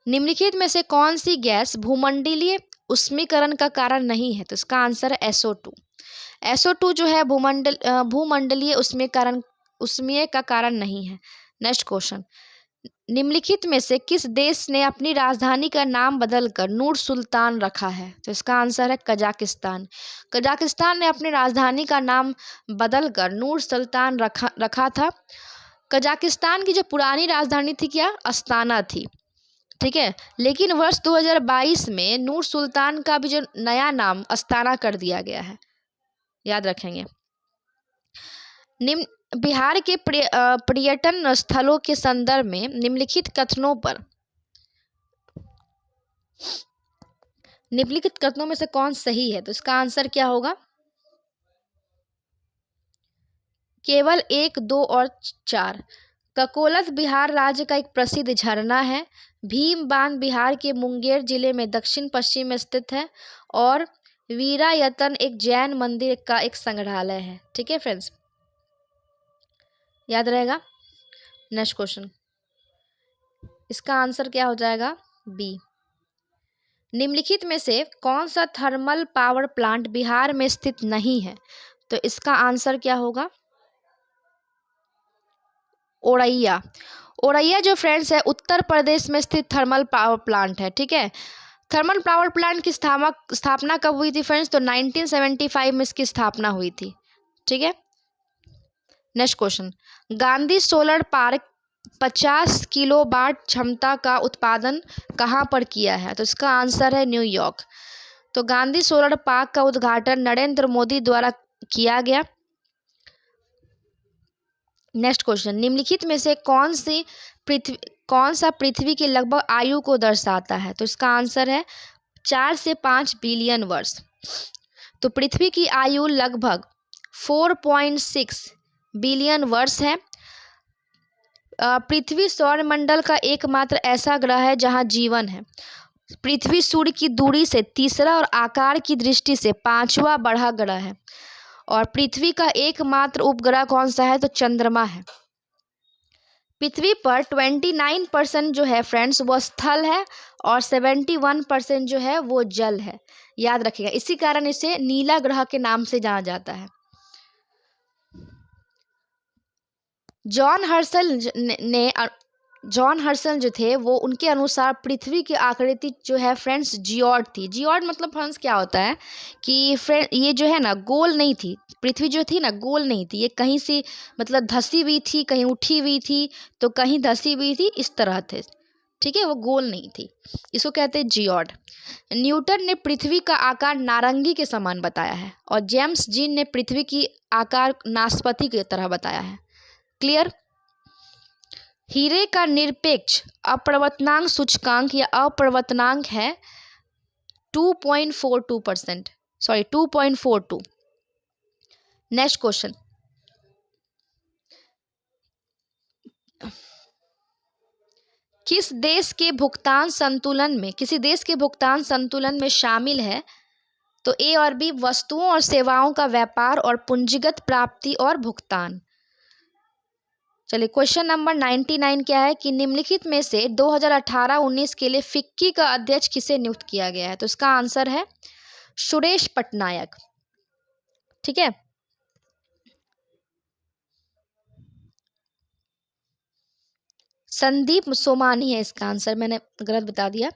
निम्नलिखित में से कौन सी गैस भूमंडलीय उष्मीकरण का कारण नहीं है? तो इसका आंसर है SO2। SO2 जो है भूमंडलीय उष्मीय का कारण नहीं है। नेक्स्ट क्वेश्चन, निम्नलिखित में से किस देश ने अपनी राजधानी का नाम बदलकर नूर सुल्तान रखा है? तो इसका आंसर है कजाकिस्तान। कजाकिस्तान ने अपनी राजधानी का नाम बदलकर नूर सुल्तान रखा था। कजाकिस्तान की जो पुरानी राजधानी थी क्या? अस्ताना थी। ठीक है। लेकिन वर्ष 2022 में नूर सुल्तान का भी जो नया नाम अस्ताना कर दिया गया है। याद रखेंगे। बिहार के पर्यटन स्थलों के संदर्भ में निम्नलिखित कथनों में से कौन सही है? तो इसका आंसर क्या होगा? केवल 1, 2 और 4। ककोलत बिहार राज्य का एक प्रसिद्ध झरना है। भीम बांध बिहार के मुंगेर जिले में दक्षिण पश्चिम में स्थित है। और वीरायतन एक जैन मंदिर का एक संग्रहालय है। ठीक है फ्रेंड्स, याद रहेगा। नेक्स्ट क्वेश्चन, इसका आंसर क्या हो जाएगा? बी। निम्नलिखित में से कौन सा थर्मल पावर प्लांट बिहार में स्थित नहीं है? तो इसका आंसर क्या होगा? औरैया। औरैया जो फ्रेंड्स है उत्तर प्रदेश में स्थित थर्मल पावर प्लांट है। ठीक है, थर्मल पावर प्लांट की स्थापना कब हुई थी फ्रेंड्स? तो 1975 में इसकी स्थापना हुई थी। ठीक है, next question, Gandhi solar park 50 kilowatt क्षमता का उत्पादन कहाँ पर किया है? तो इसका आंसर है न्यूयॉर्क। तो गांधी सोलर पार्क का उद्घाटन नरेंद्र मोदी द्वारा किया गया। नेक्स्ट क्वेश्चन, निम्नलिखित में से कौन सा पृथ्वी की लगभग आयु को दर्शाता है? तो इसका आंसर है 4 से 5 बिलियन वर्ष। तो पृथ्वी की आयु लगभग 4.6 बिलियन वर्ष है। पृथ्वी सौरमंडल का एकमात्र ऐसा ग्रह है जहां जीवन है। पृथ्वी सूर्य की दूरी से तीसरा और आकार की दृष्टि से 5वां बड़ा ग्रह है। और पृथ्वी का एकमात्र उपग्रह कौन सा है? तो चंद्रमा है। पृथ्वी पर 29% जो है फ्रेंड्स वो स्थल है और 71% जो है वो जल है। याद रखिएगा, इसी कारण इसे नीला ग्रह के नाम से जाना जाता है। जॉन हर्सल जो थे वो उनके अनुसार पृथ्वी की आकृति जो है फ्रेंड्स जियोड थी। जियोड मतलब फ्रेंड्स क्या होता है कि ये जो है ना गोल नहीं थी। पृथ्वी जो थी ना गोल नहीं थी, ये कहीं से मतलब धसी हुई थी, कहीं उठी हुई थी, तो कहीं धसी हुई थी, इस तरह थे। ठीक है, वो गोल नहीं थी, इसको कहते हैं जियोड। न्यूटन ने पृथ्वी का आकार नारंगी के समान बताया है और जेम्स जीन ने पृथ्वी की आकार नाशपाती की तरह बताया है। क्लियर। हीरे का निरपेक्ष अपवर्तनांक सूचकांक या अपवर्तनांक है 2.42%, सॉरी 2.42। नेक्स्ट क्वेश्चन, किसी देश के भुगतान संतुलन में शामिल है? तो ए और बी, वस्तुओं और सेवाओं का व्यापार और पूंजीगत प्राप्ति और भुगतान। चलिए, क्वेश्चन नंबर 99 क्या है कि निम्नलिखित में से 2018-19 के लिए फिक्की का अध्यक्ष किसे नियुक्त किया गया है? तो इसका आंसर है सुरेश पटनायक। ठीक है, संदीप सोमानी है इसका आंसर, मैंने गलत बता दिया।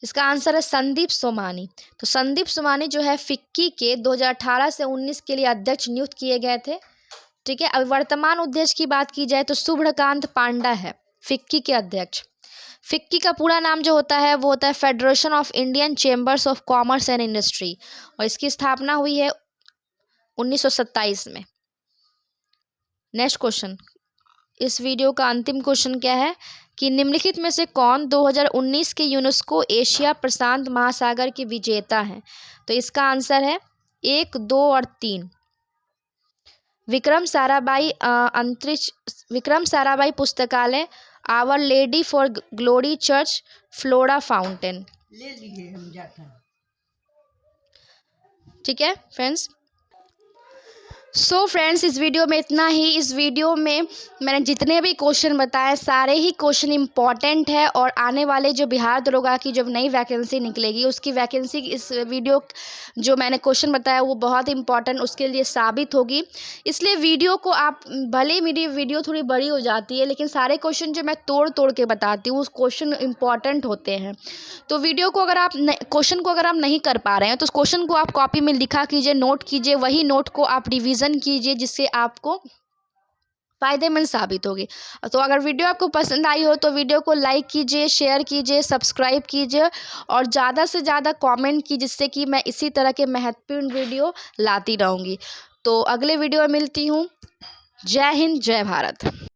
इसका आंसर है संदीप सोमानी। तो संदीप सोमानी जो है फिक्की के 2018 से 19 के लिए अध्यक्ष नियुक्त किए गए थे। ठीक है, अब वर्तमान अध्यक्ष की बात की जाए तो शुभ्रकांत पांडा है फिक्की के अध्यक्ष। फिक्की का पूरा नाम जो होता है वो होता है federation of Indian chambers of commerce and industry, और इसकी स्थापना हुई है 1927 में। नेक्स्ट क्वेश्चन, इस वीडियो का अंतिम क्वेश्चन क्या है कि निम्नलिखित में से कौन 2019 के यूनेस्को एशिया प्रशांत महासागर के विजेता हैं? तो इसका आंसर है 1, 2 और 3। विक्रम साराभाई पुस्तकालय, Our Lady for Glory Church, Flora Fountain. ले लीजिए हम जाता। ठीक है फ्रेंड्स, सो फ्रेंड्स इस वीडियो में इतना ही। इस वीडियो में मैंने जितने भी क्वेश्चन बताए सारे ही क्वेश्चन इम्पॉर्टेंट है, और आने वाले जो बिहार दरोगा की जब नई वैकेंसी निकलेगी उसकी वैकेंसी इस वीडियो जो मैंने क्वेश्चन बताया वो बहुत इंपॉर्टेंट उसके लिए साबित होगी। इसलिए वीडियो को आप, भले मेरी वीडियो थोड़ी बड़ी हो जाती है लेकिन सारे क्वेश्चन जो मैं तोड़ तोड़ के बताती हूँ उस क्वेश्चन इंपॉर्टेंट होते हैं। तो वीडियो को अगर आप क्वेश्चन को अगर आप नहीं कर पा रहे हैं तो उस क्वेश्चन को आप कॉपी में लिखा कीजिए, नोट कीजिए, वही नोट को आप रिवीजन कीजिए जिससे आपको फायदेमंद साबित होगी। तो अगर वीडियो आपको पसंद आई हो तो वीडियो को लाइक कीजिए, शेयर कीजिए, सब्सक्राइब कीजिए और ज़्यादा से ज़्यादा कमेंट कीजिए जिससे कि मैं इसी तरह के महत्वपूर्ण वीडियो लाती रहूँगी। तो अगले वीडियो में मिलती हूँ। जय हिंद, जय भारत।